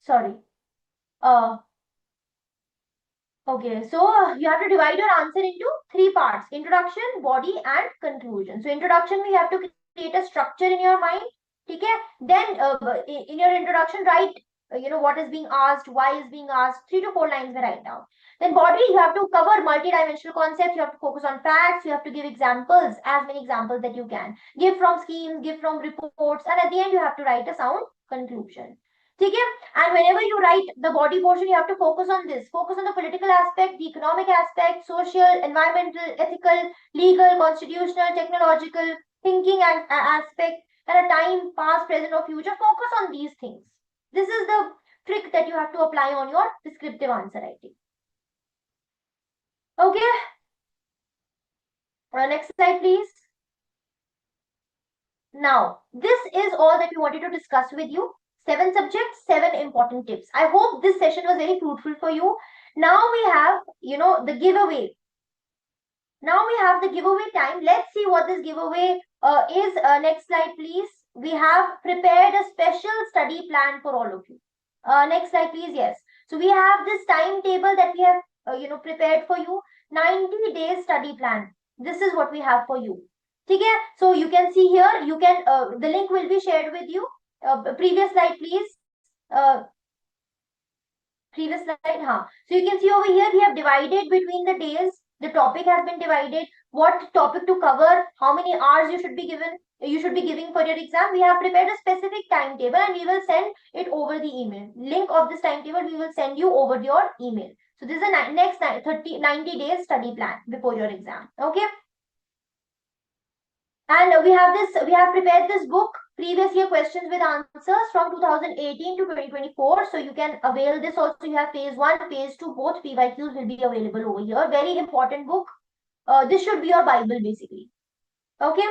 Sorry. Okay, so you have to divide your answer into 3 parts: introduction, body, and conclusion. So introduction, we have to create a structure in your mind. Okay, then in your introduction, write what is being asked, why is being asked, 3 to 4 lines we write down. Then body, you have to cover multi-dimensional concepts. You have to focus on facts. You have to give examples, as many examples that you can. Give from schemes, give from reports, and at the end you have to write a sound conclusion. Okay? And whenever you write the body portion, you have to focus on this. Focus on the political aspect, the economic aspect, social, environmental, ethical, legal, constitutional, technological, thinking and aspect, and a time, past, present, or future. Focus on these things. This is the trick that you have to apply on your descriptive answer writing. Okay. Next slide, please. Now, this is all that we wanted to discuss with you. 7 subjects, 7 important tips. I hope this session was very fruitful for you. Now we have, the giveaway. Now we have the giveaway time. Let's see what this giveaway is. Next slide, please. We have prepared a special study plan for all of you. Next slide, please. Yes. So we have this timetable that we have, prepared for you. 90 days study plan. This is what we have for you. Okay. So you can see here. You can. The link will be shared with you. Previous slide, please. Previous slide. So you can see over here we have divided between the days. The topic has been divided. What topic to cover? How many hours you should be given? You should be giving for your exam. We have prepared a specific timetable, and we will send it over the email. Link of this timetable we will send you over your email. So this is a next 90 days study plan before your exam. Okay. And we have prepared this book, previous year questions with answers from 2018 to 2024. So you can avail this also. You have phase 1, phase 2, both PYQs will be available over here. Very important book. This should be your Bible basically. Okay.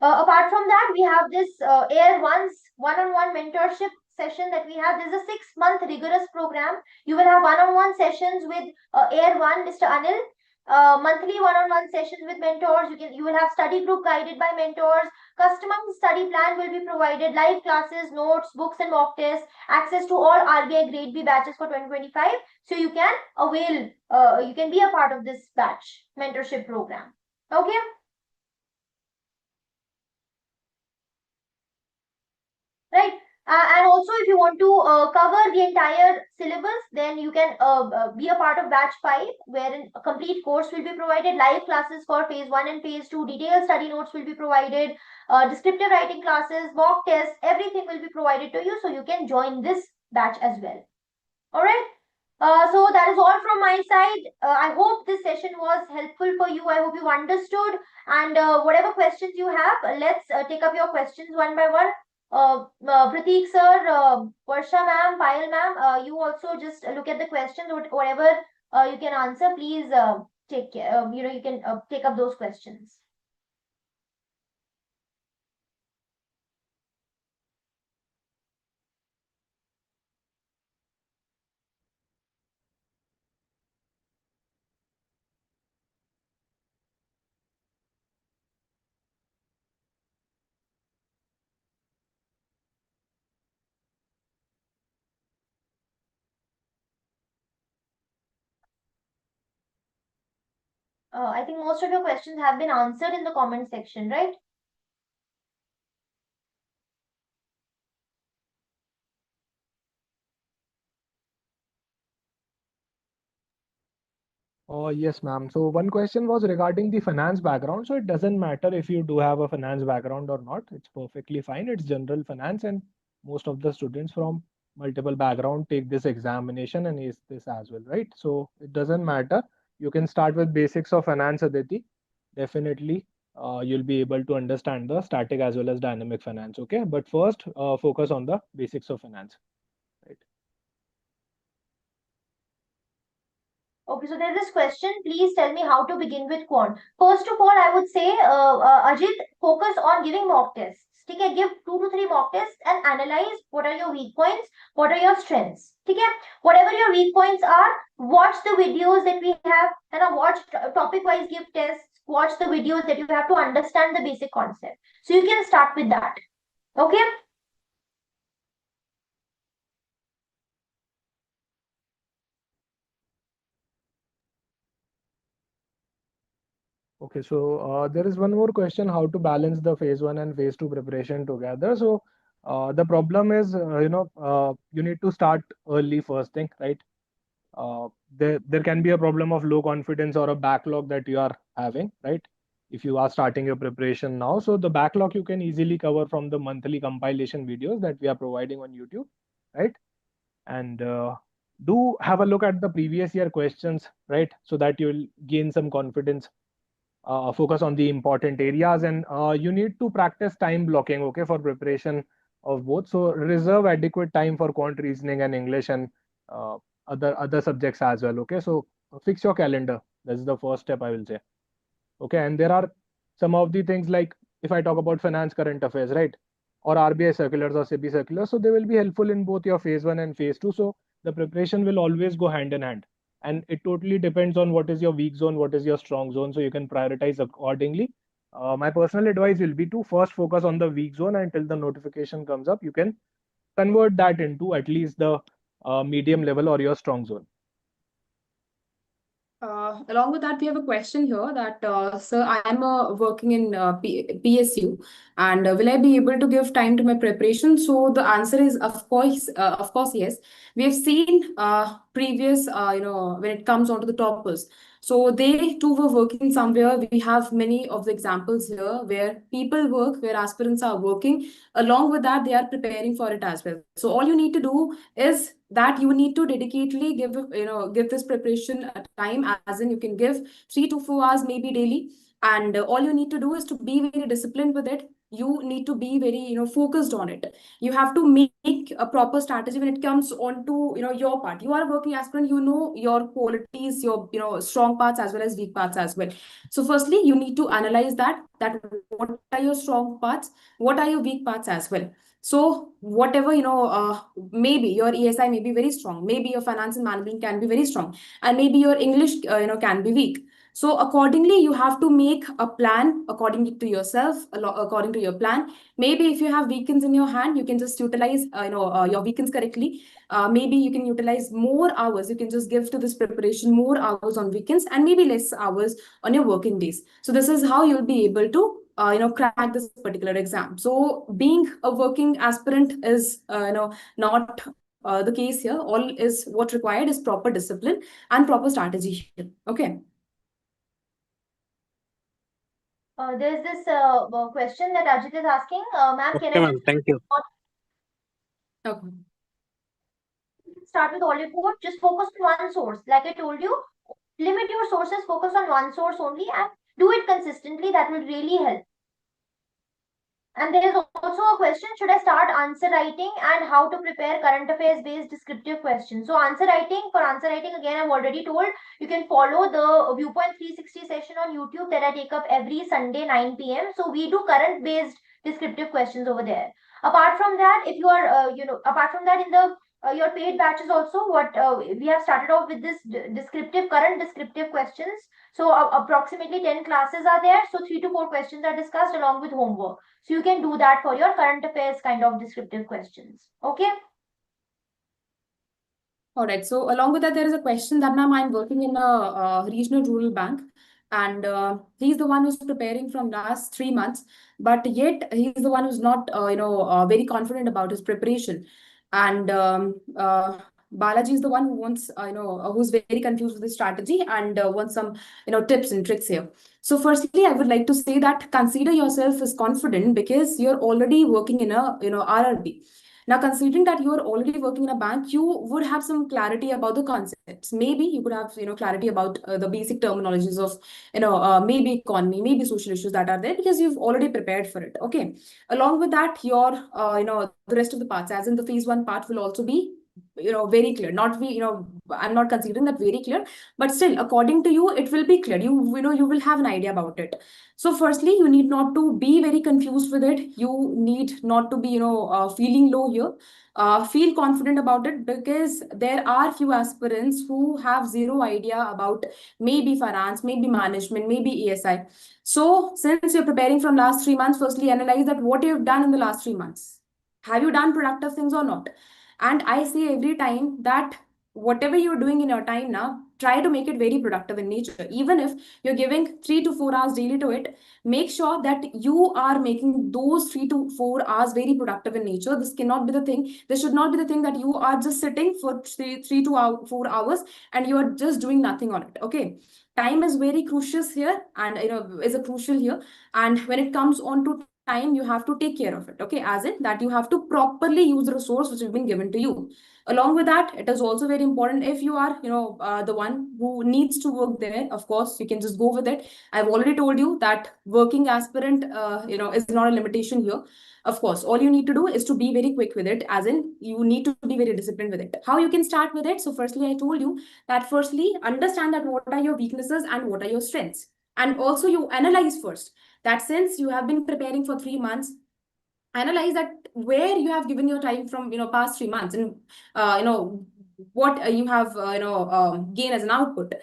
Apart from that, we have this Air 1's one-on-one mentorship session that we have. This is a 6-month rigorous program. You will have one-on-one sessions with Air 1, Mr. Anil. Monthly one-on-one sessions with mentors. You will have study group guided by mentors. Customized study plan will be provided. Live classes, notes, books, and mock tests. Access to all RBI Grade B batches for 2025. So you can avail. You can be a part of this batch mentorship program. Okay. Right. And also, if you want to cover the entire syllabus, then you can be a part of batch 5, wherein a complete course will be provided. Live classes for phase 1 and phase 2. Detailed study notes will be provided. Descriptive writing classes, mock tests, everything will be provided to you. So you can join this batch as well. All right. So that is all from my side. I hope this session was helpful for you. I hope you understood. And whatever questions you have, let's take up your questions one by one. Prateek sir, Varsha ma'am, Payal ma'am, you also just look at the questions, whatever you can answer, please take care. You can take up those questions. I think most of your questions have been answered in the comment section, right? Oh, yes, ma'am. So one question was regarding the finance background. So it doesn't matter if you do have a finance background or not. It's perfectly fine. It's general finance, and most of the students from multiple background take this examination and ace this as well, right? So it doesn't matter. You can start with basics of finance, Aditi. Definitely, you'll be able to understand the static as well as dynamic finance. Okay, but first, focus on the basics of finance, right? Okay, so there's this question. Please tell me how to begin with quant. First of all, I would say, Ajit, focus on giving mock tests. Okay, give 2 to 3 mock tests and analyze what are your weak points, what are your strengths. Okay, whatever your weak points are, watch the videos that we have, and watch topic-wise give tests. Watch the videos that you have to understand the basic concept. So you can start with that. Okay. Okay, so there is one more question, how to balance the phase one and phase two preparation together. So the problem is, you need to start early first thing, right? There can be a problem of low confidence or a backlog that you are having, right? If you are starting your preparation now, so the backlog you can easily cover from the monthly compilation videos that we are providing on YouTube, right? And do have a look at the previous year questions, right? So that you'll gain some confidence, focus on the important areas, and you need to practice time blocking, okay, for preparation of both. So reserve adequate time for quant reasoning and English, and uh, other subjects as well, okay. So fix your calendar. That's the first step, I will say. Okay, and there are some of the things, like if I talk about finance current affairs, right, or RBI circulars or SEBI circulars, so they will be helpful in both your phase one and phase two. So the preparation will always go hand in hand, and it totally depends on what is your weak zone, what is your strong zone, so you can prioritize accordingly. My personal advice will be to first focus on the weak zone until the notification comes up. You can convert that into at least the medium level or your strong zone. Along with that, we have a question here that, sir, I am working in PSU, and will I be able to give time to my preparation? So the answer is, of course, yes. We have seen previous, when it comes onto the toppers. So they too were working somewhere. We have many of the examples here where people work, where aspirants are working. Along with that, they are preparing for it as well. So all you need to do is that you need to dedicatedly give this preparation a time, as in you can give 3 to 4 hours maybe daily, and all you need to do is to be very disciplined with it. You need to be very focused on it. You have to make a proper strategy when it comes on to your part. You are a working aspirant, you know your qualities, your strong parts as well as weak parts as well. So firstly you need to analyze that what are your strong parts, what are your weak parts as well. So whatever maybe your ESI may be very strong, maybe your finance and management can be very strong, and maybe your English can be weak. So accordingly you have to make a plan according to yourself, according to your plan. Maybe if you have weekends in your hand, you can just utilize your weekends correctly. Maybe you can utilize more hours, you can just give to this preparation more hours on weekends and maybe less hours on your working days. So this is how you'll be able to crack this particular exam. So being a working aspirant is not the case here. All is what required is proper discipline and proper strategy here. Okay. There's this question that Ajit is asking. Ma'am, can Okay, I ma'am. just Thank you. Okay. start with Oliveboard? Just focus on one source. Like I told you, limit your sources, focus on one source only, and do it consistently. That will really help. And there is also a question, should I start answer writing and how to prepare current affairs based descriptive questions? So answer writing, again, I've already told, you can follow the Viewpoint 360 session on YouTube that I take up every Sunday 9 p.m. So we do current based descriptive questions over there. Apart from that, if you are, apart from that, in the your paid batches also, what we have started off with this current descriptive questions. So approximately 10 classes are there. So 3 to 4 questions are discussed along with homework. So you can do that for your current affairs kind of descriptive questions. Okay. All right. So along with that, there is a question that, ma'am, I'm working in a regional rural bank, and he's the one who's preparing from last 3 months, but yet he's the one who's not, very confident about his preparation. And Balaji is the one who wants, who's very confused with the strategy and wants some, tips and tricks here. So firstly, I would like to say that consider yourself as confident because you're already working in a, RRB. Now, considering that you are already working in a bank, you would have some clarity about the concepts. Maybe you could have, clarity about the basic terminologies of, maybe economy, maybe social issues that are there because you've already prepared for it. Okay. Along with that, your, the rest of the parts, as in the phase one part, will also be, very clear. Not be, I'm not considering that very clear, but still, according to you, it will be clear. You will have an idea about it. So firstly, you need not to be very confused with it. You need not to be, feeling low here. Feel confident about it because there are few aspirants who have zero idea about maybe finance, maybe management, maybe ESI. So since you're preparing from last 3 months, firstly analyze that what you've done in the last 3 months. Have you done productive things or not? And I say every time that whatever you're doing in your time now, try to make it very productive in nature. Even if you're giving 3 to 4 hours daily to it, make sure that you are making those 3 to 4 hours very productive in nature. This cannot be the thing. This should not be the thing that you are just sitting for 3 to 4 hours and you are just doing nothing on it. Okay. Time is very crucial here and is a crucial here. And when it comes on to time, you have to take care of it. Okay. As in that you have to properly use the resource which has been given to you. Along with that, it is also very important if you are, the one who needs to work there, of course, you can just go with it. I've already told you that working aspirant, is not a limitation here. Of course, all you need to do is to be very quick with it, as in you need to be very disciplined with it. How you can start with it? So firstly, I told you that firstly, understand that what are your weaknesses and what are your strengths. And also you analyze first that since you have been preparing for 3 months, analyze that where you have given your time from past 3 months and what you have gained as an output.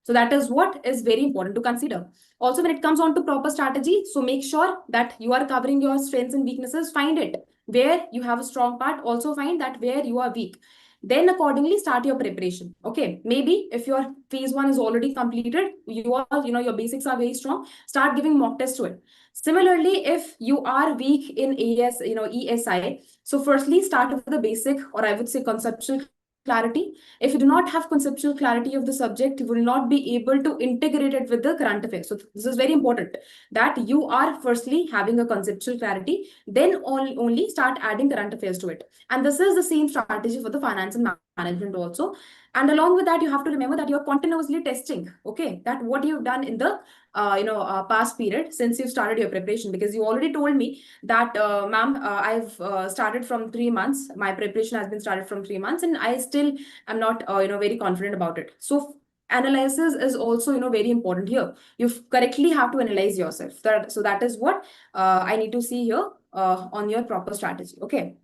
So that is what is very important to consider. Also, when it comes on to proper strategy, so make sure that you are covering your strengths and weaknesses. Find it where you have a strong part. Also find that where you are weak. Then accordingly start your preparation. Okay, maybe if your phase one is already completed, you are, your basics are very strong. Start giving mock tests to it. Similarly, if you are weak in ESI, so firstly start with the basic, or I would say conceptual clarity. If you do not have conceptual clarity of the subject, you will not be able to integrate it with the current affairs. So this is very important that you are firstly having a conceptual clarity, then only start adding current affairs to it. And this is the same strategy for the finance and management also. And along with that, you have to remember that you're continuously testing, okay, that what you've done in the past period since you started your preparation, because you already told me that, ma'am, I've started from 3 months. My preparation has been started from 3 months, and I still am not, very confident about it. So analysis is also, very important here. You correctly have to analyze yourself. So that is what I need to see here on your proper strategy. Okay.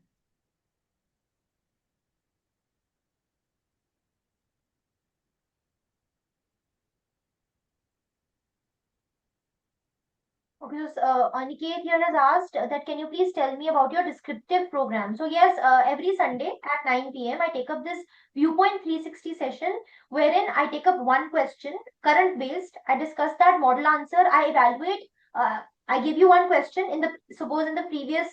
Okay, so Aniket here has asked that can you please tell me about your descriptive program? So yes, every Sunday at 9 p.m. I take up this Viewpoint 360 session wherein I take up one question, current based. I discuss that model answer. I evaluate. I give you one question in the suppose in the previous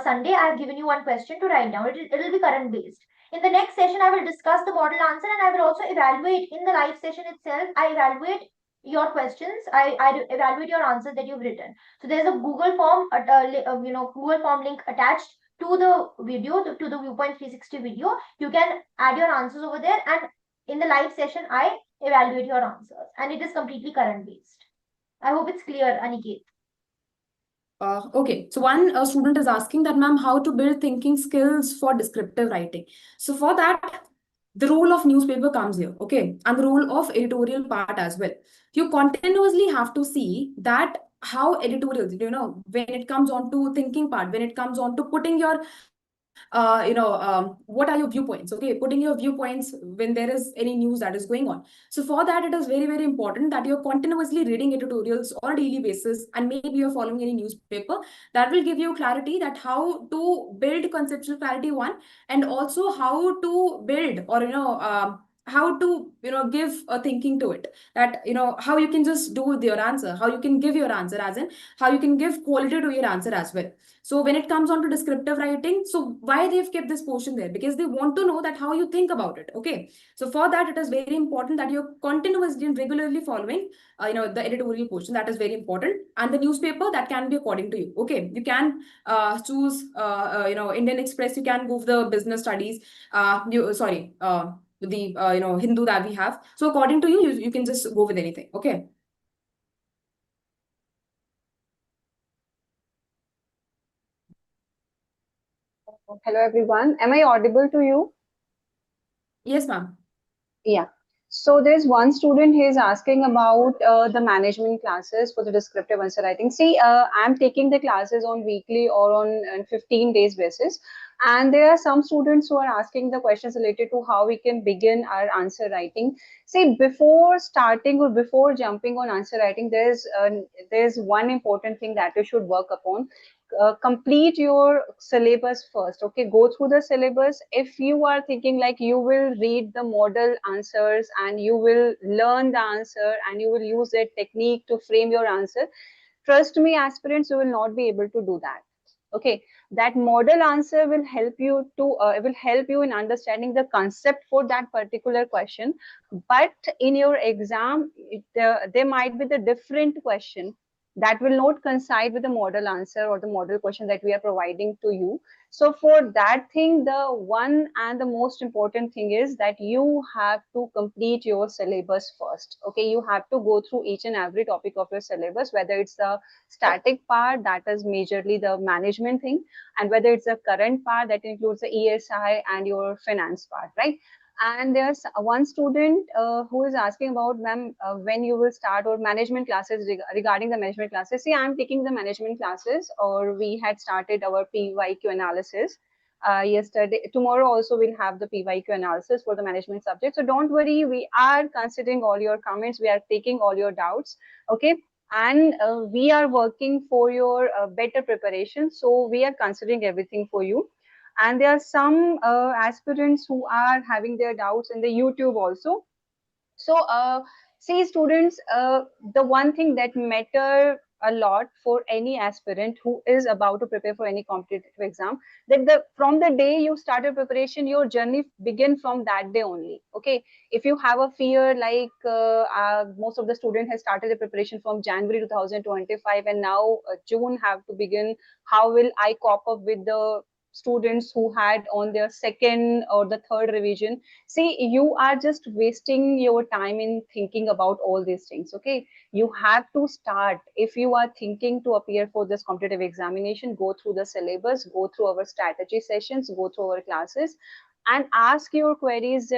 Sunday I have given you one question to write down. It will be current based. In the next session, I will discuss the model answer and I will also evaluate in the live session itself. I evaluate your questions. I evaluate your answers that you've written. So there's a Google form, Google form link attached to the video, to the Viewpoint 360 video. You can add your answers over there, and in the live session, I evaluate your answers, and it is completely current based. I hope it's clear, Aniket. Okay, so one student is asking that, ma'am, how to build thinking skills for descriptive writing. So for that, the role of newspaper comes here, okay, and the role of editorial part as well. You continuously have to see that how editorials, when it comes on to thinking part, when it comes on to putting your what are your viewpoints, okay, putting your viewpoints when there is any news that is going on. So for that, it is very, very important that you're continuously reading editorials on a daily basis, and maybe you're following any newspaper. That will give you clarity that how to build conceptual clarity, one, and also how to build, or how to give a thinking to it, that how you can just do with your answer, how you can give your answer, as in how you can give quality to your answer as well. So when it comes on to descriptive writing, so why they've kept this portion there? Because they want to know that how you think about it. Okay. So for that, it is very important that you're continuously and regularly following, the editorial portion. That is very important. And the newspaper, that can be according to you. Okay. You can choose, Indian Express. You can go for the business studies. The Hindu that we have. So according to you, you can just go with anything. Okay. Hello everyone. Am I audible to you? Yes, ma'am. Yeah. So there's one student who is asking about the management classes for the descriptive answer writing. See, I'm taking the classes on weekly or on 15 days basis. And there are some students who are asking the questions related to how we can begin our answer writing. See, before starting or before jumping on answer writing, there's one important thing that you should work upon. Complete your syllabus first. Okay, go through the syllabus. If you are thinking like you will read the model answers and you will learn the answer and you will use that technique to frame your answer, trust me, aspirants, you will not be able to do that. Okay, that model answer will help you to will help you in understanding the concept for that particular question, but in your exam there might be the different question that will not coincide with the model answer or the model question that we are providing to you. So for that thing, the one and the most important thing is that you have to complete your syllabus first. Okay, you have to go through each and every topic of your syllabus, whether it's the static part, that is majorly the management thing, and whether it's the current part that includes the ESI and your finance part, right? And there's one student who is asking about, ma'am, when you will start or management classes regarding the management classes. See, I'm taking the management classes, or we had started our PYQ analysis yesterday. Tomorrow also we'll have the PYQ analysis for the management subject. So don't worry, we are considering all your comments. We are taking all your doubts. Okay. And we are working for your better preparation. So we are considering everything for you. And there are some aspirants who are having their doubts in the YouTube also. So see, students, the one thing that matter a lot for any aspirant who is about to prepare for any competitive exam, that from the day you started preparation, your journey begin from that day only. Okay, if you have a fear like most of the students has started the preparation from January 2025, and now June have to begin, how will I cope up with the students who had on their second or the third revision? See, you are just wasting your time in thinking about all these things. Okay, you have to start. If you are thinking to appear for this competitive examination, go through the syllabus, go through our strategy sessions, go through our classes, and ask your queries.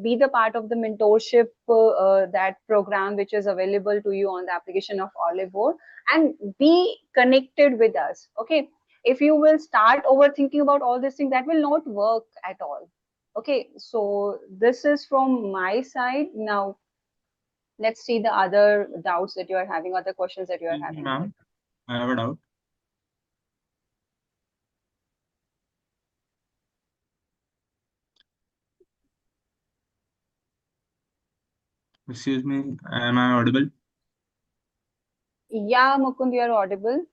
Be the part of the mentorship, that program which is available to you on the application of Oliveboard, and be connected with us. Okay, if you will start overthinking about all these things, that will not work at all. Okay, so this is from my side. Now let's see the other doubts that you are having, other questions that you are having. Ma'am, I have a doubt. Excuse me, am I audible? Yeah, Mukund, you are audible.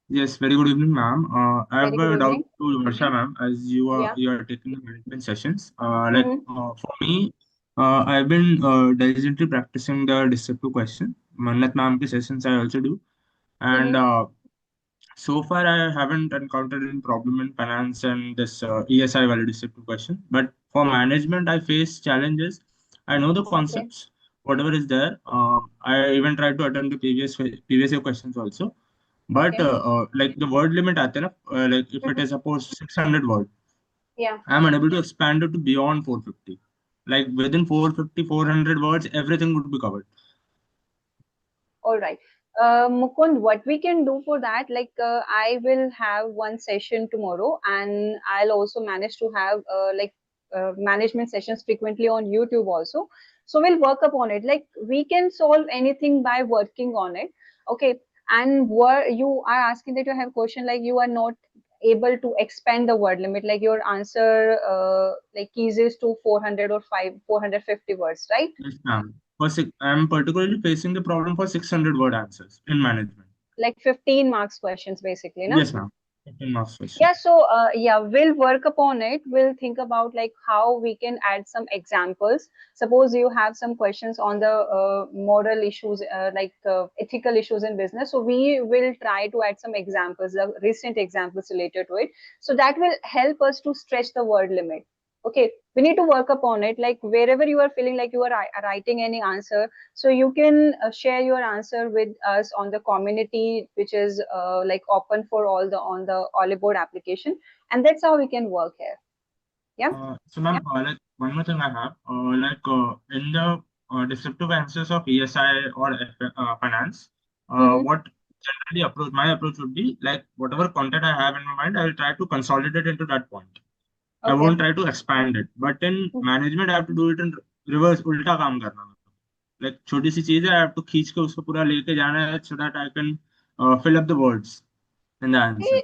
Yes, very good evening, ma'am. I Very have good a doubt evening. to Varsha, ma'am, as Yeah. you are taking the management sessions. Mhm. For me, I've been diligently practicing the descriptive question. Mannat ma'am ke sessions I also do, and Mhm. so far I haven't encountered any problem in finance and this ESI value descriptive question. But for management, I face challenges. I know the Okay. concepts, whatever is there. I even tried to attend the previous year questions also. But Okay. like the word limit आते हैं ना, like if it is suppose 600 word, Yeah. I am unable to expand it to beyond 450. Like within 450, 400 words, everything would be covered. All right. Mukund, what we can do for that, like I will have one session tomorrow, and I'll also manage to have management sessions frequently on YouTube also. So we'll work upon it. Like we can solve anything by working on it. Okay. And what you are asking that you have question like you are not able to expand the word limit, like your answer like keys is to 400 or 450 words, right? Yes, ma'am. I am particularly facing the problem for 600 word answers in management. Like 15 marks questions basically, na? Yes, ma'am. 15 marks question. Yeah, so yeah, we'll work upon it. We'll think about like how we can add some examples. Suppose you have some questions on the moral issues, ethical issues in business. So we will try to add some examples, recent examples related to it. So that will help us to stretch the word limit. Okay, we need to work upon it. Like wherever you are feeling like you are writing any answer, so you can share your answer with us on the community, which is like open for all the on the Oliveboard application, and that's how we can work here. Yeah. So, ma'am, like one more thing I have, in the descriptive answers of ESI or finance, Mm-hmm. what generally my approach would be like whatever content I have in my mind, I will try to consolidate into that point. I Okay. won't try to expand it. But in management, I have to do it in reverse, उल्टा काम करना है. Like छोटी सी चीज है, I have to खींच के उसको पूरा लेके जाना है so that I can fill up the words in the answer. Hey,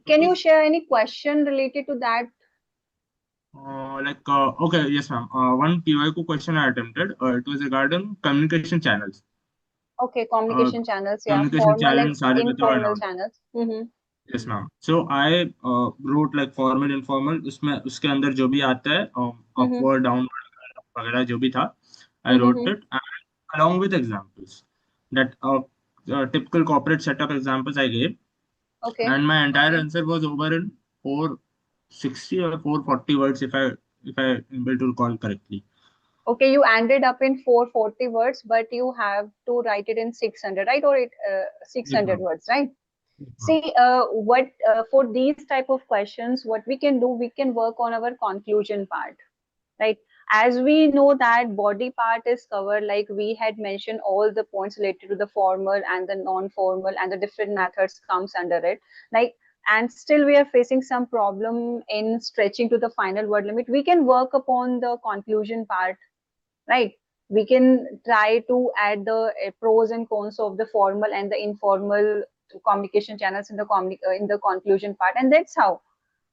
can you share any question related to that? Okay, yes, ma'am. One PYQ question I attempted. It was regarding communication channels. Okay, Uh, communication channels, yeah, communication formal and channels, सारे बताओ and informal all. channels. Mm-hmm. Yes, ma'am. So I wrote like formal, informal. उसमें उसके अंदर जो भी आता है, Mm-hmm. upward, downward वगैरह जो भी था, I wrote Mm-hmm. it and along with examples. That typical corporate setup examples I gave, Okay. and my entire answer was over in 460 or 440 words if I able to recall correctly. Okay, you ended up in 440 words, but you have to write it in 600, right? Or it Yes, 600 ma'am. words, right? Yes, ma'am. See, what for these type of questions, what we can do, we can work on our conclusion part, right? As we know that body part is covered, like we had mentioned all the points related to the formal and the non-formal and the different methods comes under it. Like, and still we are facing some problem in stretching to the final word limit. We can work upon the conclusion part, right? We can try to add the pros and cons of the formal and the informal communication channels in the in the conclusion part, and that's how,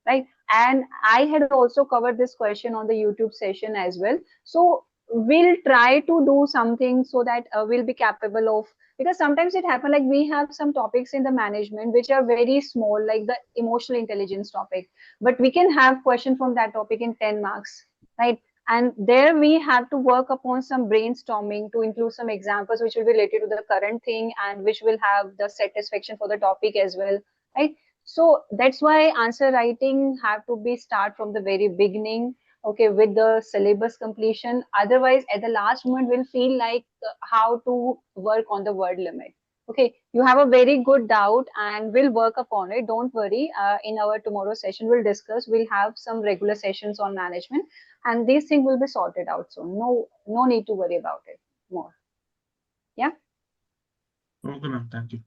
right? And I had also covered this question on the YouTube session as well. So we'll try to do something so that we'll be capable of, because sometimes it happens like we have some topics in the management which are very small, like the emotional intelligence topic, but we can have question from that topic in 10 marks, right? And there we have to work upon some brainstorming to include some examples which will be related to the current thing and which will have the satisfaction for the topic as well, right? So that's why answer writing have to be start from the very beginning, okay, with the syllabus completion. Otherwise, at the last moment, we'll feel like how to work on the word limit. Okay, you have a very good doubt and we'll work upon it. Don't worry. In our tomorrow session, we'll discuss. We'll have some regular sessions on management, and these things will be sorted out soon. No need to worry about it more. Yeah. Okay, ma'am. Thank you.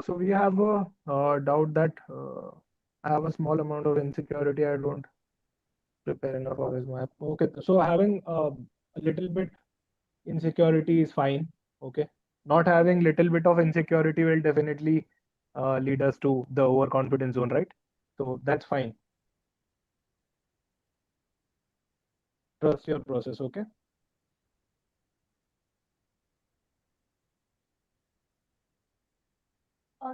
So we have a doubt that I have a small amount of insecurity. I don't prepare enough of his map. Okay, so having a little bit insecurity is fine. Okay, not having little bit of insecurity will definitely lead us to the overconfidence zone, right? So that's fine. trust your process. Okay.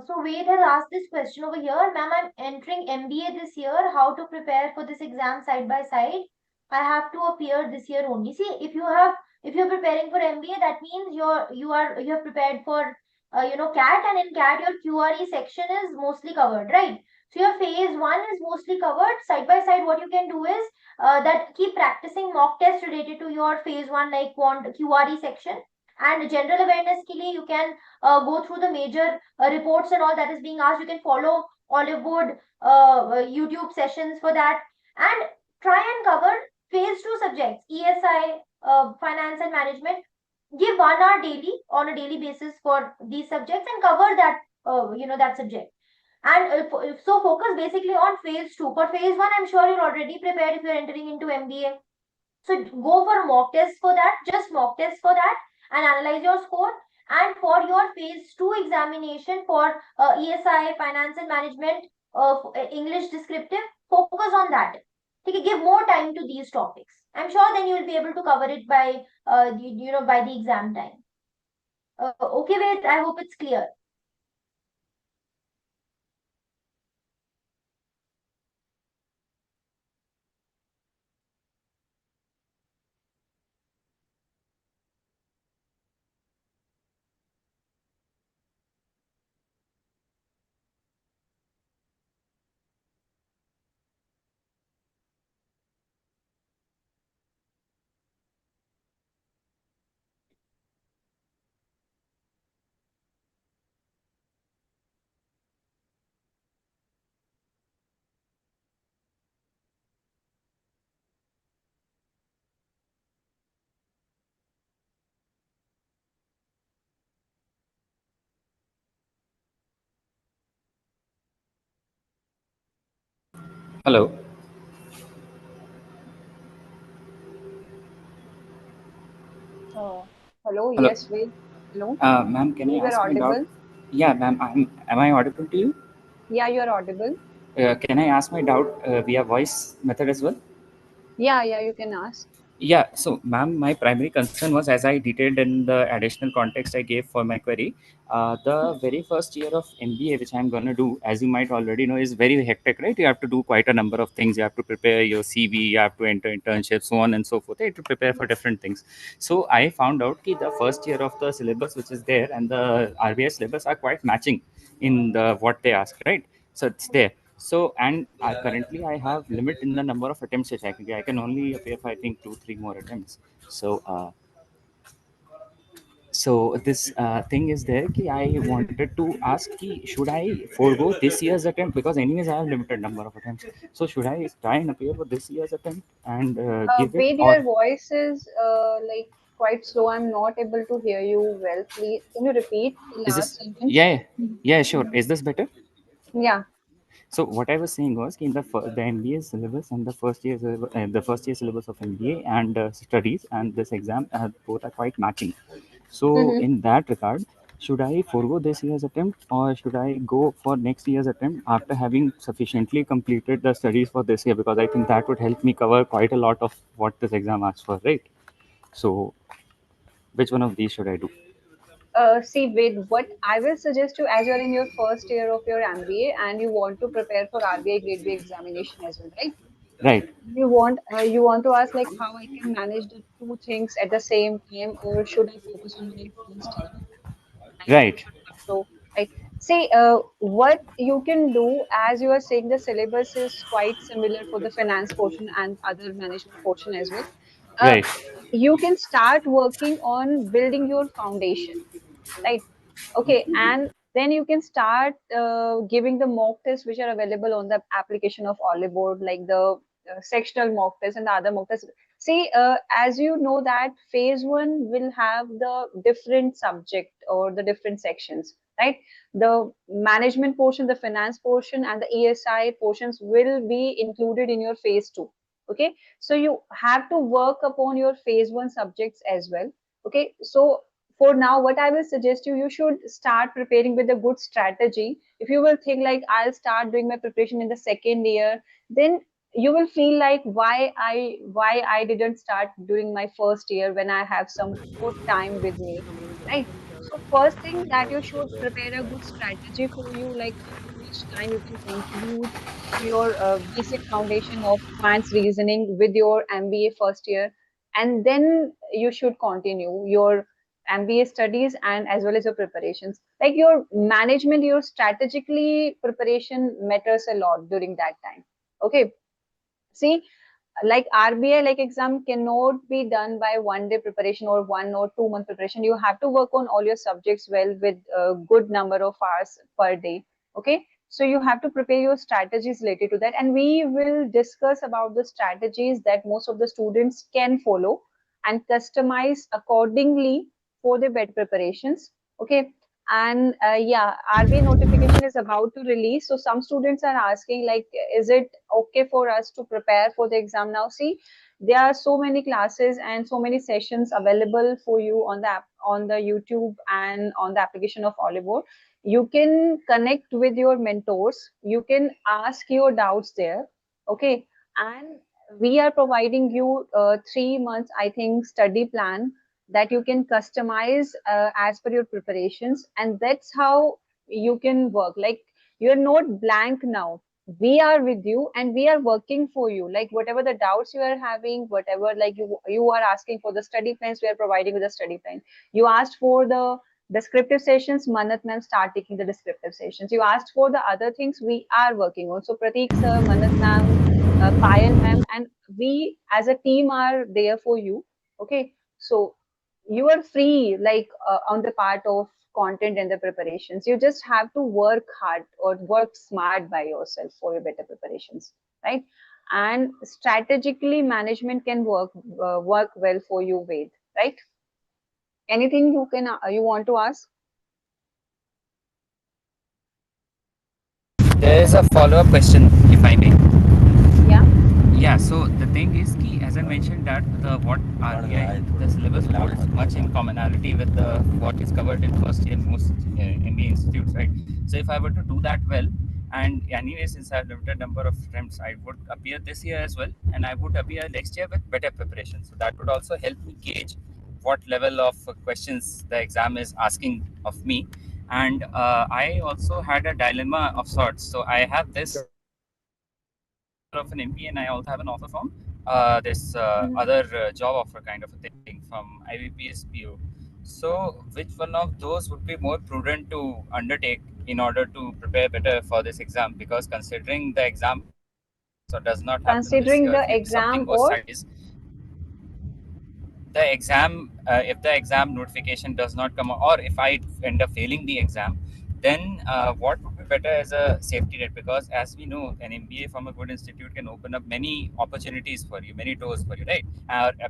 So Wade has asked this question over here. Ma'am, I'm entering MBA this year. How to prepare for this exam side by side? I have to appear this year only. See, if you're preparing for MBA, that means you have prepared for CAT, and in CAT your QRE section is mostly covered, right? So your phase one is mostly covered. Side by side, what you can do is that keep practicing mock tests related to your phase one, like QRE section, and general awareness ke liye you can go through the major reports and all that is being asked. You can follow Oliveboard YouTube sessions for that, and try and cover phase two subjects, ESI, finance and management. Give 1 hour daily on a daily basis for these subjects and cover that that subject. And so focus basically on phase two. For phase one, I'm sure you're already prepared if you're entering into MBA. So go for a mock test for that, just mock test for that, and analyze your score. And for your phase two examination for ESI, finance and management, English descriptive, focus on that. Okay, give more time to these topics. I'm sure then you will be able to cover it by by the exam time. Okay, wait. I hope it's clear. Hello. Hello. Hello. Yes, Ved. Hello. Ma'am, can I You are ask my doubt? audible. Yeah, ma'am, am I audible to you? Yeah, you are audible. Can I ask my doubt via voice method as well? Yeah, you can ask. Yeah, so ma'am, my primary concern was, as I detailed in the additional context I gave for my query, the very first year of MBA, which I'm going to do, as you might already know, is very hectic, right? You have to do quite a number of things. You have to prepare your CV, you have to enter internships, so on and so forth. You have to prepare for different things. So I found out that the first year of the syllabus, which is there, and the RBI syllabus are quite matching in the what they ask, right? So it's there. So, and currently I have limit in the number of attempts which I can get. I can only appear for, I think, 2-3 more attempts. So this thing is there. Ki I wanted to ask, ki should I forego this year's attempt, because anyways I have limited number of attempts. So should I try and appear for this year's attempt and give it, Ved, or your voice is like quite slow. I'm not able to hear you well. Please, can you repeat the is last this? sentence? Yeah, yeah, sure. Is this better? Yeah. So what I was saying was, in the MBA syllabus and the first year syllabus of MBA and studies and this exam, both are quite matching. So Mm-hmm. in that regard, should I forego this year's attempt, or should I go for next year's attempt after having sufficiently completed the studies for this year? Because I think that would help me cover quite a lot of what this exam asks for, right? So which one of these should I do? See, Ved, what I will suggest you, as you're in your first year of your MBA and you want to prepare for RBI Grade B examination as well, right? Right, You want to ask like how I can manage the two things at the same time, or should I focus on my first year? Right. right, So, right. See, what you can do, as you are saying, the syllabus is quite similar for the finance portion and other management portion as well. Uh, right, you can start working on building your foundation, right? Okay, and then you can start giving the mock tests which are available on the application of Oliveboard, like the sectional mock test and the other mock tests. See, as you know that phase one will have the different subject or the different sections, right? The management portion, the finance portion, and the ESI portions will be included in your phase two. Okay, so you have to work upon your phase one subjects as well. Okay, so for now, what I will suggest you should start preparing with a good strategy. If you will think like I'll start doing my preparation in the second year, then you will feel like why I didn't start during my first year when I have some good time with me, right? So first thing that you should prepare a good strategy for you, like how much time you can contribute to your basic foundation of quants reasoning with your MBA first year, and then you should continue your MBA studies and as well as your preparations. Like your management, your strategically preparation matters a lot during that time. Okay. See, like RBI like exam cannot be done by 1 day preparation or 1 or 2 month preparation. You have to work on all your subjects well with a good number of hours per day. Okay. So you have to prepare your strategies related to that. And we will discuss about the strategies that most of the students can follow and customize accordingly for the better preparations. Okay. And yeah, RBI notification is about to release. So some students are asking, like, is it okay for us to prepare for the exam now? See, there are so many classes and so many sessions available for you on the app, on the YouTube and on the application of Oliveboard. You can connect with your mentors. You can ask your doubts there. Okay, and we are providing you 3 months, I think, study plan that you can customize as per your preparations, and that's how you can work. Like, you're not blank now. We are with you and we are working for you. Like whatever the doubts you are having, whatever, like you are asking for the study plans, we are providing with the study plan. You asked for the descriptive sessions, Manat ma'am start taking the descriptive sessions. You asked for the other things, we are working on. So Pratik sir, Manat ma'am, Payal ma'am, and we as a team are there for you. Okay. So you are free, like on the part of content and the preparations. You just have to work hard or work smart by yourself for your better preparations, right? And strategically management can work well for you with, right? Anything you can you want to ask? There is a follow-up question, if I may. Yeah. Yeah, so the thing is, ki, as I mentioned, that the what RBI, the syllabus holds much in commonality with the what is covered in first year most MBA institutes, right? So if I were to do that well, and anyway, since I have limited number of attempts, I would appear this year as well, and I would appear next year with better preparation. So that would also help me gauge what level of questions the exam is asking of me. And I also had a dilemma of sorts. So I have this of an MP, and I also have an offer from this Mhm. other job offer kind of a thing from IBPS PO. So, which one of those would be more prudent to undertake in order to prepare better for this exam? Because considering the exam so does not happen this Considering year, the if something exam goes or sideways, the exam if the exam notification does not come, or if I end up failing the exam, then what would be better as a safety net? Because as we know, an MBA from a good institute can open up many opportunities for you, many doors for you, right?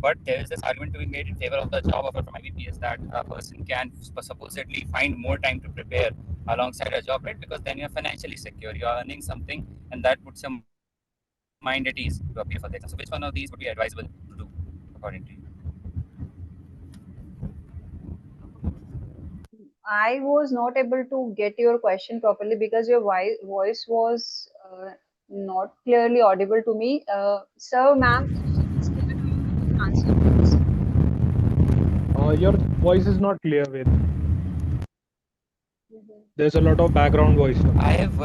But there is this argument to be made in favor of the job offer from IBPS, that a person can supposedly find more time to prepare alongside a job, right? Because then you're financially secure, you're earning something, and that puts your mind at ease to appear for the exam. So which one of these would be advisable to do according to you? I was not able to get your question properly because your voice was not clearly audible to me. Sir, ma'am, if it's clear to you, you can answer, please. Your voice is not clear, Ved. Mhm. There's a lot of background voice. I have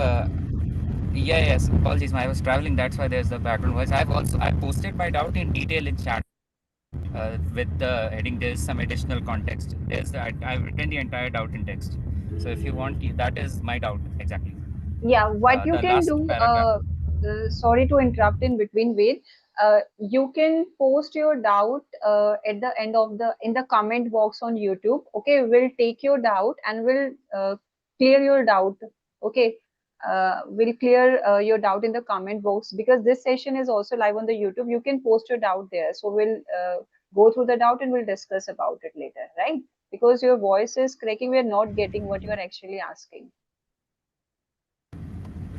yeah, yes, apologies, I was traveling, that's why there's the background voice. I posted my doubt in detail in chat with the heading there's some additional context. I've written the entire doubt in text. So if you want, that is my doubt exactly. Yeah, what you The can last do, paragraph. sorry to interrupt in between, Ved. You can post your doubt at the end of in the comment box on YouTube. Okay, we'll take your doubt and we'll clear your doubt. Okay, we'll clear your doubt in the comment box because this session is also live on the YouTube. You can post your doubt there. So we'll go through the doubt and we'll discuss about it later, right? Because your voice is cracking, we're not getting what you are actually asking.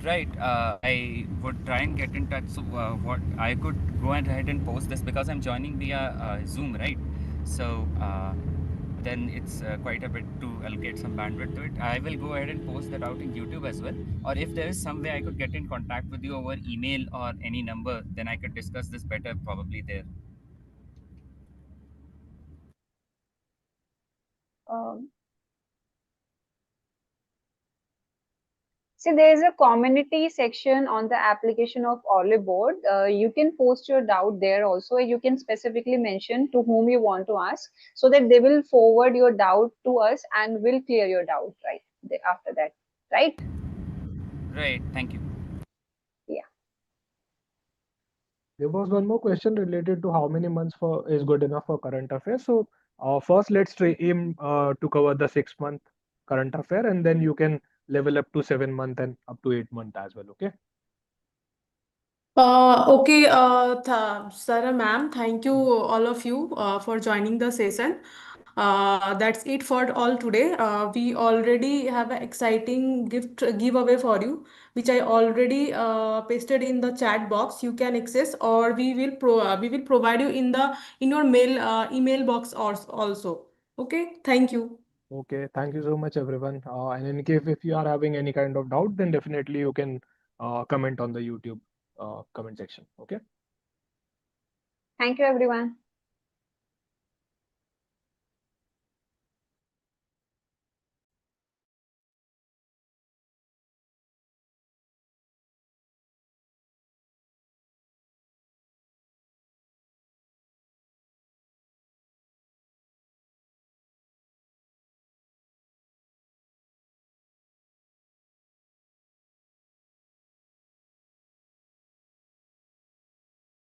Right. I would try and get in touch. So, what I could go ahead and post this because I'm joining via Zoom, right? So, then it's quite a bit to allocate some bandwidth to it. I will go ahead and post that out in YouTube as well. Or if there is some way I could get in contact with you over email or any number, then I could discuss this better probably there. Um, See, there is a community section on the application of Oliveboard. You can post your doubt there also. You can specifically mention to whom you want to ask so that they will forward your doubt to us and will clear your doubt right after that. Right? Right. Thank you. Yeah. There was one more question related to how many months for is good enough for current affairs. So first, let's aim to cover the 6 month current affair, and then you can level up to 7 month and up to 8 month as well. Okay. Okay, sir, ma'am, thank you all of you for joining the session. That's it for all today. We already have an exciting gift giveaway for you, which I already pasted in the chat box. You can access, or we will provide you in your email box also. Okay, thank you. Okay. Thank you so much, everyone. And in case if you are having any kind of doubt, then definitely you can comment on the YouTube comment section. Okay. Thank you, everyone.